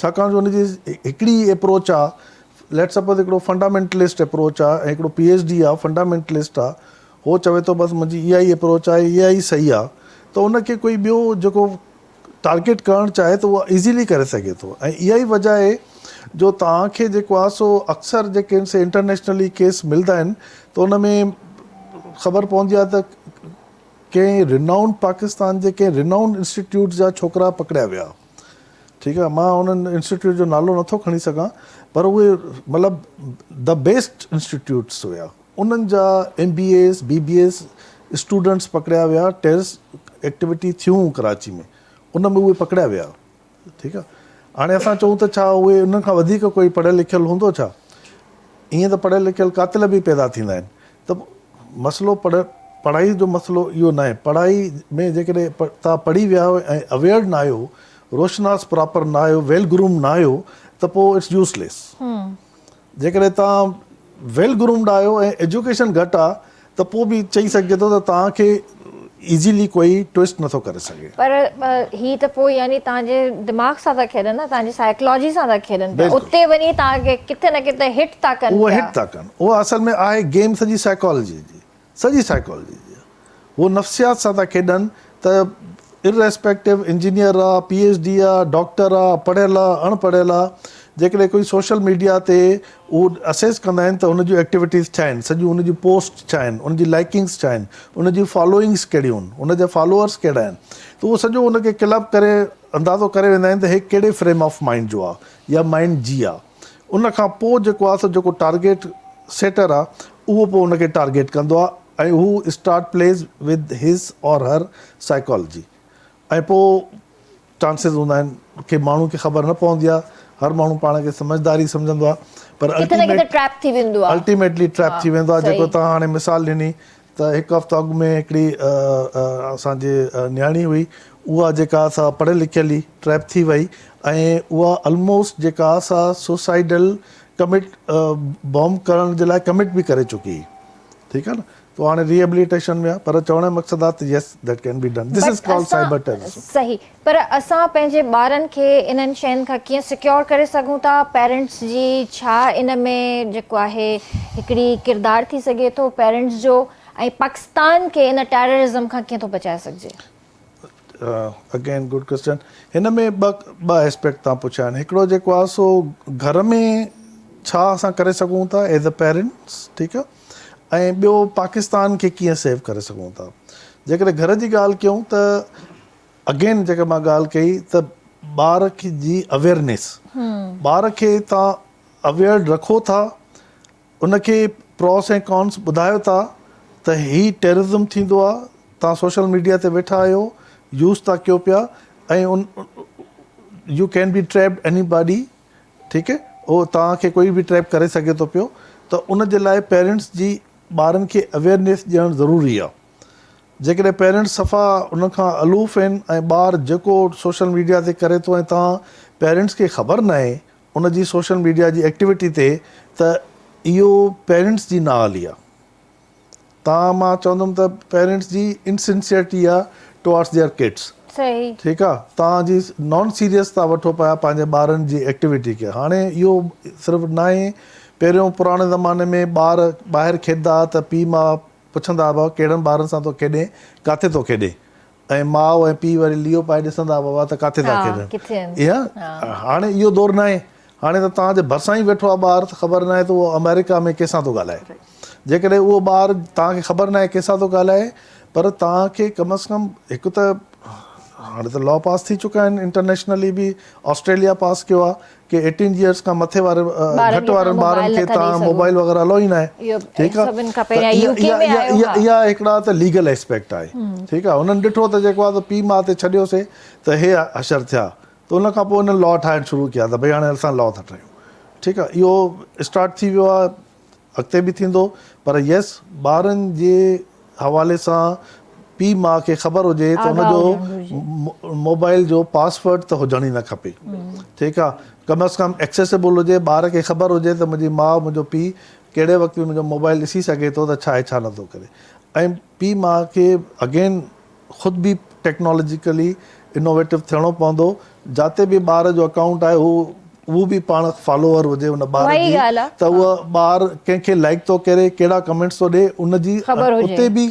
छाकाणि जो हुनजी हिकिड़ी अप्रोच आहे लेट सपोज हिकिड़ो फंडामेंटलिस्ट अप्रोच आहे ऐं हिकिड़ो PhD आहे फंडामेंटलिस्ट आहे उहो चवे थो बसि मुंहिंजी इहा ई अप्रोच आहे इहा ई सही आहे त उनखे कोई ॿियो जेको टारगेट करणु चाहे त उहा ईज़ीली करे सघे थो ऐं इहा ई वजह आहे जो तव्हांखे जेको आहे सो अक्सर जेके से इंटरनेशनली केस मिलंदा आहिनि त उन में ख़बर पवंदी आहे त कंहिं रिनाउंड पाकिस्तान जे कंहिं रिनाउंड इंस्टीट्यूट जा छोकिरा पकड़िया विया ठीकु आहे मां उन्हनि इंस्टीट्यूट जो नालो नथो खणी सघां पर उहे मतिलबु द बेस्ट इंस्टीट्यूट्स हुया उन्हनि जा MBAs BBAs स्टूडेंट्स पकड़िया विया टेररिस्ट एक्टिविटी थियूं कराची में उन में उहे पकड़िया विया ठीकु आहे हाणे असां चऊं त छा उहे उन्हनि खां वधीक कोई पढ़ियल लिखियल हूंदो छा ईअं त पढ़ियल लिखियल कातिल बि पैदा थींदा आहिनि त मसइलो पढ़ाई जो मसइलो इहो न आहे पढ़ाई में जेकॾहिं तव्हां पढ़ी विया आहियो ऐं अवेयर न आहियो रोशनास प्रॉपर न आहियो वेल ग्रूम्ड न आहियो त पोइ इट्स यूज़लेस जेकॾहिं तव्हां वेल ग्रूम्ड आहियो ऐं एजुकेशन घटि आहे त पोइ बि चई सघिजे थो त तव्हांखे इजीली कोई ट्विस्ट नथो करे सघे। पर ही त पोइ यानी तव्हांजे दिमाग़ सां था खेॾनि न, तव्हांजी साइकोलॉजी सां था खेॾनि पिया, बिल्कुलु। उते वञी तव्हांखे किथे न किथे हिट था कनि उहो पिया। हिट था कनि, उहो असल में आहे गेम सॼी साइकोलॉजी जी, सॼी साइकोलॉजी जी। उहो नफ़्सियात सां था खेॾनि त इररेस्पेक्टिव इंजीनियर आहे, PhD आहे, डॉक्टर आहे, पढ़ियल आहे, अणपढ़ियल आहे, जेकॾहिं कोई सोशल मीडिया ते उहो असेस कंदा आहिनि त उन जूं एक्टिविटीज़ छा आहिनि, सॼियूं उन जूं पोस्ट छा आहिनि, उन जी लाइकिंग्स छा आहिनि, उन जी फॉलोइंग्स कहिड़ियूं आहिनि, उन जा फॉलोअर्स कहिड़ा आहिनि, त उहो सॼो उनखे क्लब करे अंदाज़ो करे वेंदा आहिनि त हे कहिड़े फ्रेम ऑफ माइंड जो आहे या माइंड जी आहे। उन खां पोइ जेको आहे सो जेको टारगेट सेटर आहे उहो पोइ उनखे टारगेट कंदो आहे ऐं हू स्टार्ट प्लेस विद हिज और हर साइकोलॉजी। ऐं पोइ चांसिस हूंदा आहिनि की माण्हू खे ख़बर न पवंदी आहे, हर माण्हू पाण खे समझदारी सम्झंदो आहे, पर किथे न किथे ट्रैप थी वेंदो आहे। अल्टीमेटली ट्रैप थी वेंदो आहे। सही। जेको तव्हां हाणे मिसाल ॾिनी त हिकु हफ़्तो अॻु में हिकिड़ी असांजे न्याणी हुई, उहा जेका असां पढ़ियल लिखियल ई ट्रैप थी वई ऐं उहा ऑलमोस्ट जेका असां सुसाइडल कमिट बॉम्ब करण जे लाइ कमिट बि करे चुकी हुई, ठीकु आहे न। तो हाणे रिहेबिलिटेशन में आहे, पर चवण जो मक़सदु आहे त yes that can be done, this is called cyber terrorism. सही, पर असां पंहिंजे ॿारनि खे इन्हनि शयुनि खां कीअं सिक्योर करे सघूं था? पेरेंट्स जी छा इन में जेको आहे हिकिड़ी किरदारु थी सघे थो पेरेंट्स जो, ऐं पाकिस्तान खे इन टेररिज्म खां कीअं थो बचाए सघिजे? Again good question. हिन में ॿ एस्पेक्ट तव्हां पुछिया आहिनि। हिकिड़ो जेको आहे सो घर में छा असां करे सघूं था एज़ अ पेरेंट्स, ठीकु आहे, ऐं ॿियो पाकिस्तान खे कीअं सेव करे सघूं था। जेकॾहिं घर जी ॻाल्हि कयूं त अगेन जेका मां ॻाल्हि कई त ॿार जी अवेयरनेस, ॿार खे तव्हां अवेयर रखो था, उनखे प्रॉस ऐं कॉन्स ॿुधायो था त ही टेररिज्म थींदो आहे, तव्हां सोशल मीडिया ते वेठा आहियो, यूज़ था कयो पिया ऐं उन U can be trapped anybody, ठीकु है, उहो तव्हांखे कोई बि ट्रैप करे सघे थो पियो, त उन जे लाइ पेरेंट्स जी ॿारनि खे अवेयरनेस ॾियणु ज़रूरी आहे। जेकॾहिं पेरेंट्स सफ़ा उन खां अलूफ़ आहिनि ऐं ॿार जेको सोशल मीडिया ते करे थो ऐं तव्हां पेरेंट्स खे ख़बर न आहे उन जी सोशल मीडिया जी एक्टिविटी ते, त इहो पेरेंट्स जी नाली आहे। मां चवंदुमि त पेरेंट्स जी इनसिंसियरिटी आहे टुवर्ड्स देयर किड्स। सही, ठीकु आहे, तव्हांजी नॉन सीरियस था वठो पिया पंहिंजे ॿारनि जी एक्टिविटी खे। हाणे इहो सिर्फ़ु न आहे, पहिरियों पुराणे ज़माने में ॿार ॿाहिरि खेॾंदा त पीउ माउ पुछंदा हुआ कहिड़नि ॿारनि सां थो खेॾे, किथे थो खेॾे, ऐं माउ ऐं पीउ वरी लीओ पाए ॾिसंदा हुआ त किथे था खेॾनि। ईअं हाणे इहो दौरु न आहे। हाणे त तव्हांजे भरिसां ई वेठो आहे ॿारु, त ख़बर न आहे त उहो अमेरिका में कंहिंसां थो ॻाल्हाए। जेकॾहिं उहो ॿारु तव्हांखे ख़बर न आहे कंहिंसां थो ॻाल्हाए, पर तव्हांखे कम अज़ कम हिकु त हाणे त लॉ पास थी चुका आहिनि इंटरनेशनली बि, ऑस्ट्रेलिया पास कयो आहे कि 18 ईयर्स खां मथे वारे घटि वारनि ॿारनि खे तव्हां मोबाइल वग़ैरह हलो ई न आहे, ठीकु आहे। इहा हिकिड़ा त लीगल एस्पेक्ट आहे, ठीकु आहे। उन्हनि ॾिठो त जेको आहे त पीउ माउ ते छॾियोसीं त हे अशर थिया, त उन खां पोइ उन्हनि लॉ ठाहिणु शुरू कया त भई हाणे असां लॉ था ठाहियूं, ठीकु आहे। इहो स्टार्ट थी वियो आहे, अॻिते बि थींदो, पर यस ॿारनि जे हवाले सां पीउ माउ खे ख़बर हुजे त हुनजो मोबाइल जो पासवर्ड त हुजण ई न खपे, ठीकु आहे। कम अज़ कम एक्सेसिबल हुजे, ॿार खे ख़बर हुजे त मुंहिंजी माउ मुंहिंजो पीउ कहिड़े वक़्तु बि मुंहिंजो मोबाइल ॾिसी सघे थो त छा आहे छा नथो करे। ऐं पीउ माउ खे अगेन ख़ुदि बि टेक्नोलॉजिकली इनोवेटिव थियणो पवंदो। जिते बि ॿार जो अकाउंट आहे उहो बि पाण फॉलोअर हुजे उन ॿार जी, त उहा ॿारु कंहिंखे लाइक थो करे, कहिड़ा कमेंट्स थो ॾे, उनजी उते बि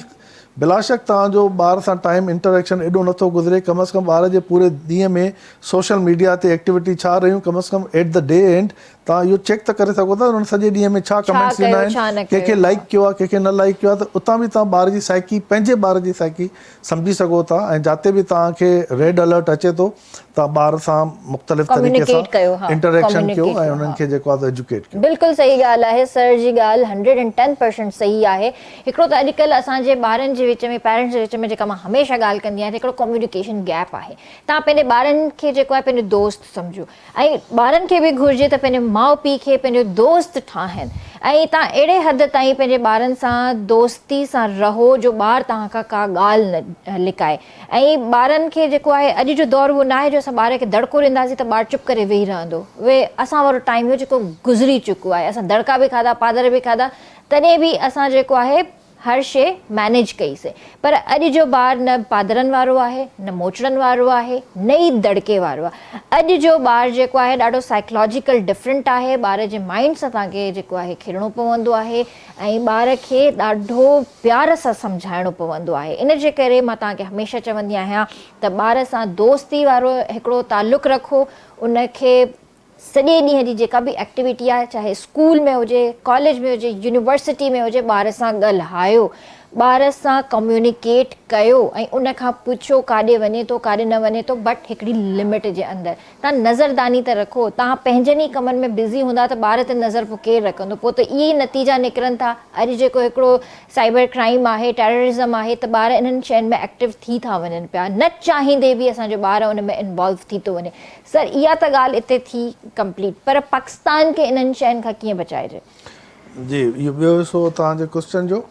बिलाशक तव्हांजो ॿार सां टाइम इंटरेक्शन एॾो नथो गुज़रे। कम अज़ कम ॿार जे पूरे ॾींहं में सोशल मीडिया ते एक्टिविटी छा रहियूं, कम अज़ कम एट द डे एंड तव्हां इहो चेक त करे सघो था उन्हनि सॼे ॾींहं में छा कमेंट्स ॾिना आहिनि, कंहिंखे लाइक कयो आहे, कंहिंखे न लाइक कयो आहे, त उतां बि तव्हां ॿार जी साइकी, पंहिंजे ॿार जी साइकी सम्झी सघो था। ऐं जिते बि तव्हांखे रेड अलर्ट अचे थो, तव्हां ॿार सां मुख़्तलिफ़ तरीक़े सां इंटरेक्शन कयो ऐं उन्हनि खे जेको आहे एजुकेट कयो। बिल्कुलु सही ॻाल्हि आहे, सर जी ॻाल्हि 110% सही आहे। हिकिड़ो त अॼुकल्ह असांजे ॿारनि जे विच में, पेरेंट्स जे विच में जेका मां हमेशह ॻाल्हि कंदी आहियां, हिकिड़ो कम्युनिकेशन गैप आहे। तव्हां पंहिंजे ॿारनि खे जेको आहे पंहिंजो दोस्त सम्झो, ऐं ॿारनि खे बि घुरिजे त पंहिंजे माउ पीउ खे पंहिंजो दोस्त ठाहिनि, ऐं तव्हां अहिड़े हद ताईं पंहिंजे ॿारनि सां दोस्ती सां रहो जो ॿारु तव्हां खां का ॻाल्हि न लिकाए। ऐं ॿारनि खे जेको आहे, अॼु जो दौरु उहो न आहे जो असां ॿार खे दड़को ॾींदासीं त ॿारु चुप करे वेही रहंदो। उहे असां वारो टाइम हुयो जेको गुज़री चुको आहे। असां दड़का बि खाधा, पादर बि खाधा, तॾहिं बि असां जेको आहे हर शइ मैनेज कईसीं। पर अॼु जो ॿारु न पादरनि वारो आहे, न मोचड़नि वारो आहे, न ई दड़के वारो आहे। अॼु जो ॿारु जेको आहे ॾाढो साइकोलॉजिकल डिफरेंट आहे। ॿार जे माइंड सां तव्हांखे जेको आहे खेॾणो पवंदो आहे ऐं ॿार खे ॾाढो प्यार सां सम्झाइणो पवंदो आहे। इन जे करे मां तव्हांखे हमेशह चवंदी आहियां त ॿार सां दोस्ती वारो हिकिड़ो तालुक़ु रखो। उनखे सॼे ॾींहं जी जेका बि एक्टिविटी आहे, चाहे स्कूल में हुजे, कॉलेज में हुजे, यूनिवर्सिटी में हुजे, ॿार सां ॻाल्हायो, ॿार सां कम्युनिकेट कयो ऐं उन खां पुछो काॾे वञे थो काॾे न वञे थो, बट हिकिड़ी लिमिट जे अंदरि। तव्हां नज़रदानी त रखो। तव्हां पंहिंजनि ई कमनि में बिज़ी हूंदा त ॿार ते नज़र पोइ केरु रखंदो? पोइ त इहे ई नतीजा निकिरनि था। अॼु जेको हिकिड़ो साइबर क्राइम आहे, टेररिज़म आहे, त ॿार इन्हनि शयुनि में एक्टिव थी था वञनि पिया, न चाहींदे बि असांजो ॿार उन में इन्वॉल्व थी थो वञे। सर, इहा त ॻाल्हि हिते थी कंप्लीट, पर पाकिस्तान खे इन्हनि शयुनि खां कीअं बचाइजे? जी, इहो ॿियो हिसो तव्हांजे क्वेश्चन जो।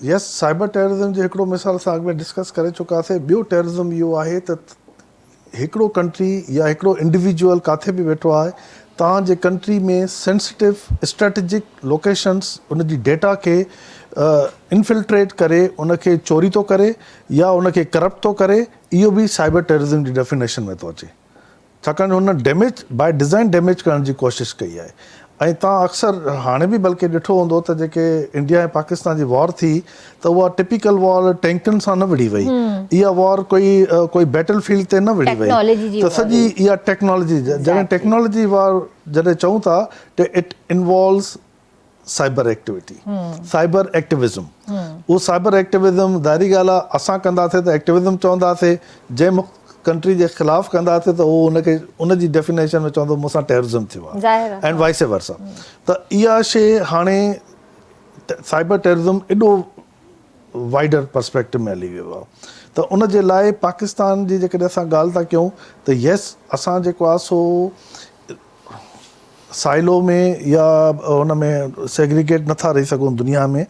यस, साइबर टेररिज़म जो हिकिड़ो मिसाल असां अॻु में डिस्कस करे चुकासीं। ॿियो टेररिज़म इहो आहे त हिकिड़ो कंट्री या हिकिड़ो इंडिविजुअल किथे बि वेठो आहे, तव्हांजे कंट्री में सेंसिटिव स्ट्रेटेजिक लोकेशंस उनजी डेटा खे इनफिल्ट्रेट करे उनखे चोरी थो करे या उनखे करप्ट थो करे। इहो बि साइबर टेररिज़म जी डेफिनेशन में थो अचे, छाकाणि हुन डैमेज बाय डिज़ाइन डैमेज करण जी कोशिशि कई आहे। ऐं तव्हां अक्सर हाणे बि बल्कि ॾिठो हूंदो त जेके इंडिया ऐं पाकिस्तान जी वॉर थी त उहा टिपिकल वॉर टैंकनि सां न विड़ी वई। इहा वॉर कोई बैटल फील्ड ते न विड़ी वई, त सॼी इहा टेक्नोलॉजी, जॾहिं टेक्नोलॉजी वॉर जॾहिं चऊं था त it involves cyber activity, cyber activism. उहो साइबर एक्टिविज़म ज़ाहिरी ॻाल्हि आहे, असां कंदासीं त एक्टिविज़म चवंदासीं, जंहिं कंट्री जे ख़िलाफ़ु कंदासीं त उहो उनखे उनजी डेफिनेशन में चवंदो मूंसां टेररिज़म थियो आहे, एंड वाइस वर्सा। त इहा शइ हाणे साइबर टेररिज़म एॾो वाइडर पर्सपेक्टिव में हली वियो आहे। त उन जे लाइ पाकिस्तान जी जेकॾहिं असां ॻाल्हि था कयूं त यस, असां जेको आहे सो साइलो में या उन में सेग्रीगेट नथा रही सघूं दुनिया में।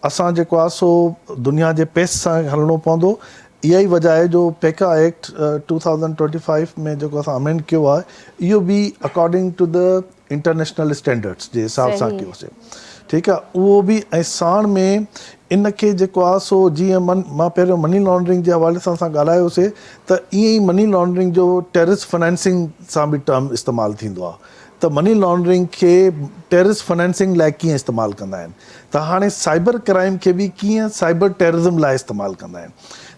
असां जेको आहे सो दुनिया जे पेस सां हलणो पवंदो। इहा ई वजह आहे जो पेका एक्ट 2025 में जेको असां अमेंड कयो आहे, इहो बि according to the international standards जे हिसाब सां कयोसीं। ठीकु आहे, उहो बि ऐं साण में इनखे जेको आहे सो जीअं मां पहिरियों मनी लॉन्ड्रिंग जे हवाले सां असां ॻाल्हायोसीं त ईअं ई मनी लॉन्ड्रिंग जो टेररिस्ट फाइनेंसिंग सां बि टर्म इस्तेमालु थींदो आहे। त मनी लॉन्ड्रिंग खे टेररिस्ट फाइनेंसिंग लाइ कीअं इस्तेमालु कंदा आहिनि, त हाणे साइबर क्राइम खे बि कीअं साइबर टेररिज़म लाइ इस्तेमालु कंदा आहिनि।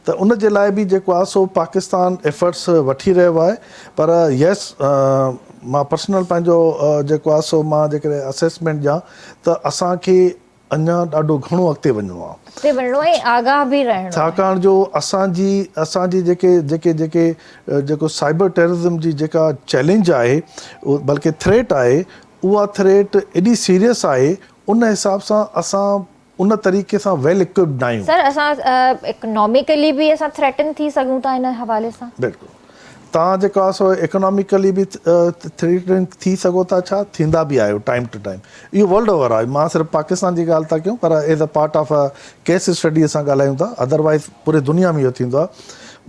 त उन जे लाइ बि जेको आहे सो पाकिस्तान एफर्ट्स वठी रहियो आहे। पर यस, मां पर्सनल पंहिंजो जेको आहे सो मां जेकॾहिं असेसमेंट ॾियां त असांखे अञा ॾाढो घणो अॻिते वञिणो आहे, आगाह बि रहणो, छाकाणि जो असांजी जेको साइबर टेररिज़म जी जेका चैलेंज आहे, बल्कि थ्रेट आहे, उहा थ्रेट एॾी सीरियस आहे। उन हिसाब सां असां उन तरीक़े सां वेल इक्विप्ड आहियूं। सर, असां इकोनॉमिकली बि असां थ्रेटन थी सघूं था इन हवाले सां? बिल्कुलु, तव्हां जेको आहे सो इकोनॉमिकली बि थ्रेटन थी सघो था, छा थींदा बि आहियो टाइम टू टाइम। इहो वर्ल्ड ओवर आहे, मां सिर्फ़ु पाकिस्तान जी ॻाल्हि था कयूं, पर as a part of a case study असां ॻाल्हायूं था। अदरवाइज़ पूरे दुनिया में इहो थींदो आहे।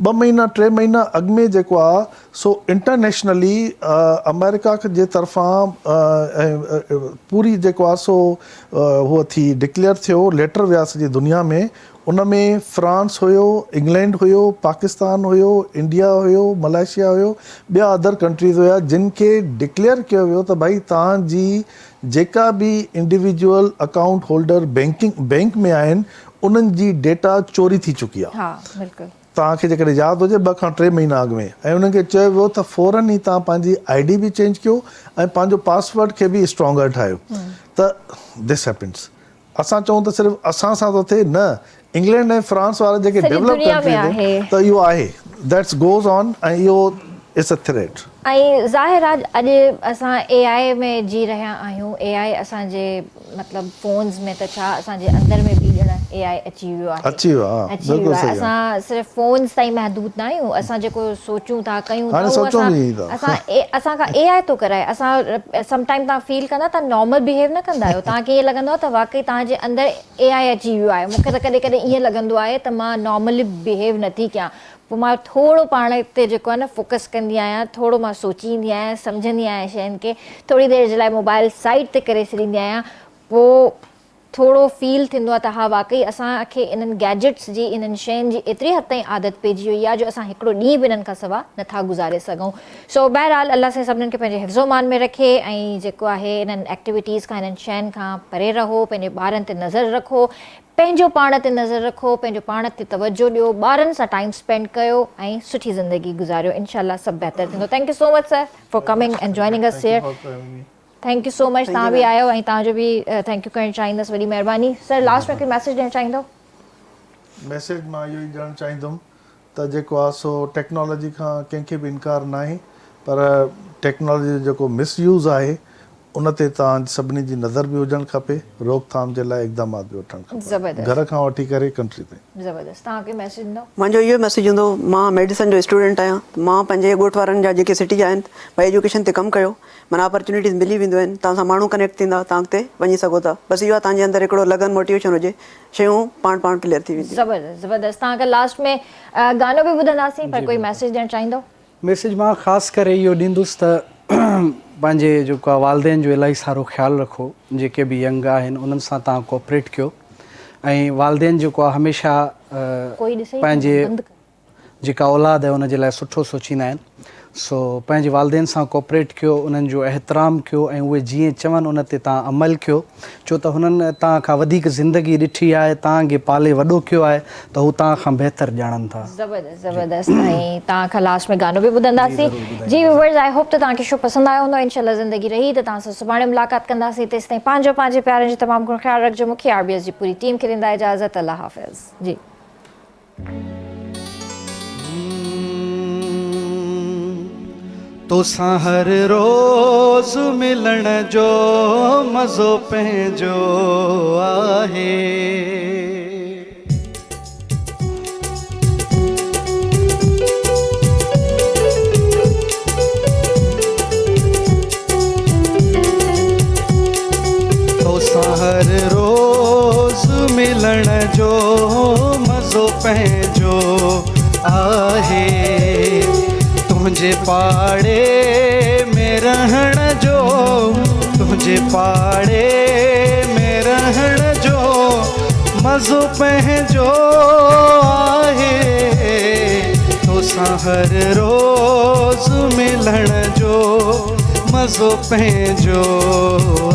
2 महीना 3 महीना अॻु में जेको आहे सो इंटरनेशनली अमेरिका जे तरफ़ां पूरी जेको आहे सो उहो थी डिक्लेयर थियो, लेटर विया सॼी दुनिया में। उन में फ्रांस हुयो, इंग्लैंड हुयो, पाकिस्तान हुयो, इंडिया हुयो, मलेशिया हुयो, ॿिया अदर कंट्रीज़ हुया, जिन खे डिक्लेयर कयो वियो त भई तव्हांजी जेका बि इंडिविजुअल अकाउंट होल्डर बैंक में आहिनि, उन्हनि जी डेटा चोरी थी चुकी आहे। हा, बिल्कुलु। तव्हांखे जेकॾहिं यादि हुजे 2 खां 3 महीना अॻु में, ऐं उन्हनि खे चयो वियो त फ़ौरन ई तव्हां पंहिंजी ID बि चेंज कयो ऐं पंहिंजो पासवर्ड खे बि स्ट्रॉन्गर ठाहियो। त दिस हैपन्स। असां चऊं त सिर्फ़ु असां सां थो थिए, न, इंग्लैंड ऐं फ्रांस वारा जेके डेवलप कंट्रीज़ आहिनि, त इहो आहे, दैट्स गोज़ ऑन, ऐं इहो इट्स अ थ्रेट। ऐं ज़ाहिर आहे अॼु असां AI में जी रहिया आहियूं। AI असांजे मतिलबु फ़ोन्स में त छा, असांजे अंदरि में बि ॼण AI अची वियो आहे। असां सिर्फ़ु फ़ोन्स ताईं महदूद न आहियूं। असां जेको सोचूं था कयूं था, असां खां AI थो कराए। असां समटाइम तव्हां फील कंदा तव्हां नॉर्मल बिहेव न कंदा आहियो। तव्हांखे ईअं लॻंदो आहे त वाक़ई तव्हांजे अंदरि AI अची वियो आहे। मूंखे त कॾहिं कॾहिं ईअं लॻंदो आहे त मां नॉर्मली बिहेव नथी कयां। पोइ मां थोरो पाण ते जेको आहे न फोकस कंदी आहियां, थोरो मां सोचींदी आहियां, सम्झंदी आहियां शयुनि खे, थोरी देरि जे लाइ मोबाइल साइड ते करे छॾींदी आहियां, पोइ थोरो फील थींदो आहे त हा वाकई असांखे इन्हनि गैजेट्स जी इन्हनि शयुनि जी एतिरी हद ताईं आदत पइजी वई आहे जो असां हिकिड़ो ॾींहुं बि इन्हनि खां सवा नथा गुज़ारे सघूं। सो बहरहाल अलाह सां सभिनीनि खे पंहिंजे हिफ़्ज़ो मान में रखे ऐं जेको आहे इन्हनि एक्टिविटीज़ खां इन्हनि शयुनि खां परे रहो, पंहिंजे ॿारनि ते नज़र रखो, पंहिंजो पाण ते नज़र रखो, पंहिंजो पाण ते तवजो ॾियो, ॿारनि सां टाइम स्पेंड कयो ऐं सुठी ज़िंदगी गुज़ारियो। इंशाल्लाह सभु बहितर थींदो। Thank you so much sir for coming and joining us here. Thank you so much, तव्हां बि आयो ऐं तव्हांजो बि थैंक यू करणु चाहींदसि, वॾी महिरबानी। सर लास्ट में कोई मैसेज ॾियणु चाहींदो? मैसेज मां इहो ई ॾियणु चाहींदुमि त जेको आहे सो टेक्नोलॉजी खां कंहिंखे बि इनकार न आहे, पर टेक्नोलॉजी जो जेको मिसयूज़ आहे उन ते तव्हां सभिनी जी नज़र बि हुजणु खपे, रोकथाम जे लाइ इक़दामात बि वठणु खपे, ज़बरदस्त घर खां वठी करे कंट्री ताईं। ज़बरदस्त। तव्हां कोई मैसेज ॾींदो? मुंहिंजो इहो मैसेज हूंदो, मां मेडिसन जो स्टूडेंट आहियां, मां पंहिंजे ॻोठ वारनि जा जेके सिटी जा आहिनि भई एजुकेशन ते कमु कयो, माना अपॉर्चुनिटीज़ मिली वेंदियूं आहिनि, तव्हां सां माण्हू कनेक्ट थींदा, तव्हां अॻिते वञी सघो था। बसि इहो आहे तव्हांजे अंदरि हिकिड़ो लगन मोटिवेशन हुजे, शयूं पाण क्लियर थी वेंदियूं। ज़बरदस्त ज़बरदस्त। तव्हांखे लास्ट में गानो बि ॿुधंदासीं, पर कोई मैसेज ॾियणु चाहींदो? मैसेज मां ख़ासि करे इहो ॾींदुसि त पंहिंजे जेको आहे वालदेन जो इलाही सारो ख़्यालु रखो, जेके बि यंग आहिनि उन्हनि सां तव्हां कोऑपरेट कयो, ऐं वालदेन जेको आहे हमेशह पंहिंजे जेका औलाद आहे उन जे लाइ सुठो सोचींदा आहिनि। सो पंहिंजे वालदेन सां कोऑपरेट कयो, उन्हनि जो एहतराम कयो ऐं उहे जीअं चवनि उन ते तव्हां अमल कयो, छो त हुननि तव्हां खां वधीक ज़िंदगी ॾिठी आहे, तव्हांखे पाले वॾो कयो आहे, त हू तव्हां खां बहितर ॼाणनि था। ज़बरदस्त ज़बरदस्त। ऐं तव्हां खां लास्ट में गानो बि ॿुधंदासीं। जी व्यूअर्स, आई होप त तव्हांखे शो पसंदि आयो हूंदो। इंशाल्लाह ज़िंदगी रही त तव्हां सां सुभाणे मुलाक़ात कंदासीं। तेसि ताईं पंहिंजे प्यारनि जो तमामु घणो ख़्यालु रखिजो। मूंखे RBS जी पूरी टीम खे ॾींदा इजाज़त। अल्लाह हाफ़िज़ जी। तोसां हर रोज़ मिलण जो मज़ो पंहिंजो आहे, तोसां हर रोज़ मिलण जो मज़ो पंहिंजो आहे, तुंहिंजे पाड़े में रहण जो, तुंहिंजे पाड़े में रहण जो मज़ो पंहिंजो आहे, तोसां हर रोज़ मिलण जो मज़ो पंहिंजो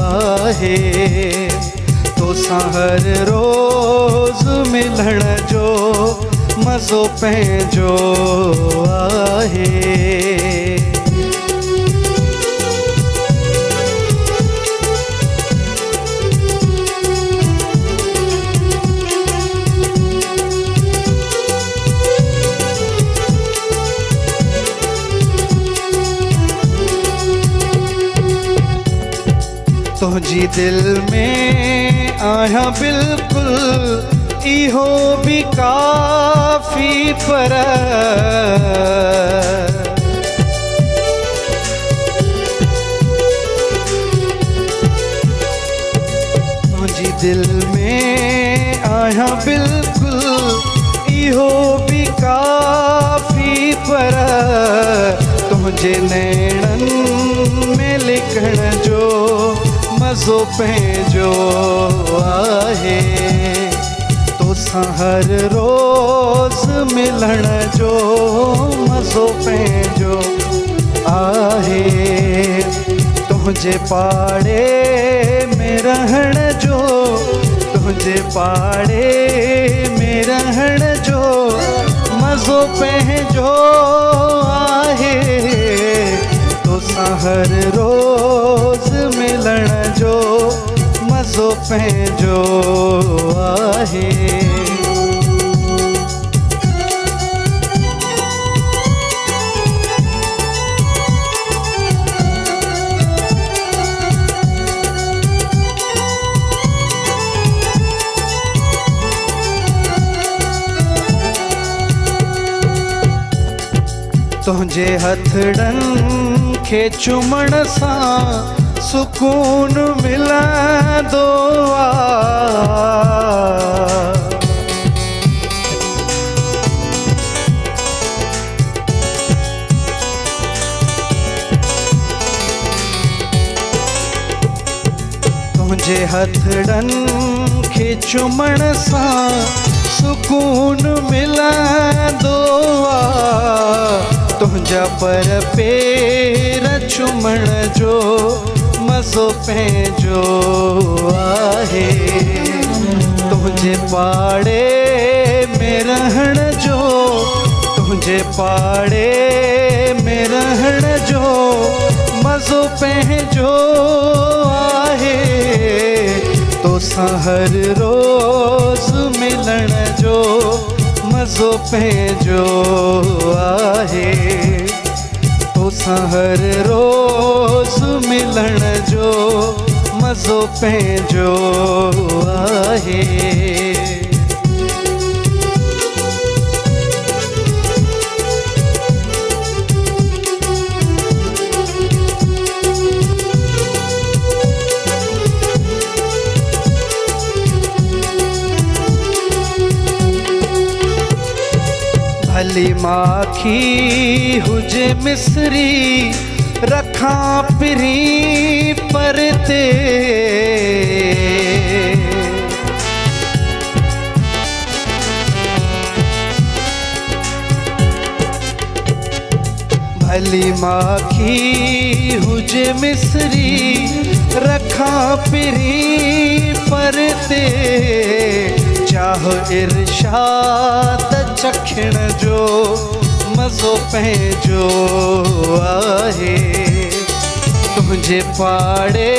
आहे, तोसां हर रोज़ मिलण जो मज़ो पंहिंजो आहे। तुंहिंजी दिलि में आहियां बिल्कुलु इहो बि काफ़ी, पर तुंहिंजी दिलि में आहियां बिल्कुलु इहो बि काफ़ी, पर तुंहिंजे नैणनि में लिखण जो मज़ो पंहिंजो आहे, तोसां हर रोज़ मिलण जो मज़ो पंहिंजो आहे, तुंहिंजे पाड़े में रहण जो, तुंहिंजे पाड़े में रहण जो मज़ो पंहिंजो आहे, तोसां हर रोज़ मिलण जो मज़ो पंहिंजो आहे। तुंहिंजे हथड़नि खे चुमण सां सुकून मिलंदो आहे, तुंहिंजे हथड़नि खे चुमण सां सुकून मिलंदो आहे। तुंहिंजा पर पेर चुमण जो मज़ो पंहिंजो आहे। तुंहिंजे पाड़े में रहण जो, तुंहिंजे पाड़े में रहण जो मज़ो पंहिंजो आहे। तोसां हर रोज़ मिलण जो मज़ो पंहिंजो आहे। तोसां हर रोज़ मिलण जो मज़ो पंहिंजो आहे। भली माखी हुजे मिस्री रखां पिरी परते। भली माखी हुजे मिस्री रखां पिरी परते। चाहो इरशाद चखण जो मज़ो पंहिंजो आहे। तुंहिंजे पाड़े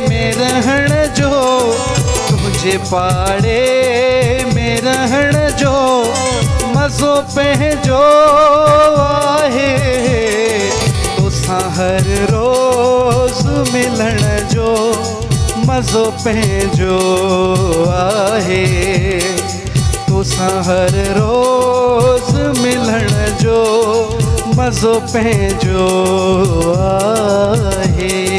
में रहण जो, तुंहिंजे पाड़े में रहण जो मज़ो पंहिंजो आहे। तोसां हर रोज़ मिलण जो मज़ो पंहिंजो आहे। तोसां हर रोज़ मिलण जो मज़ो पंहिंजो आहे।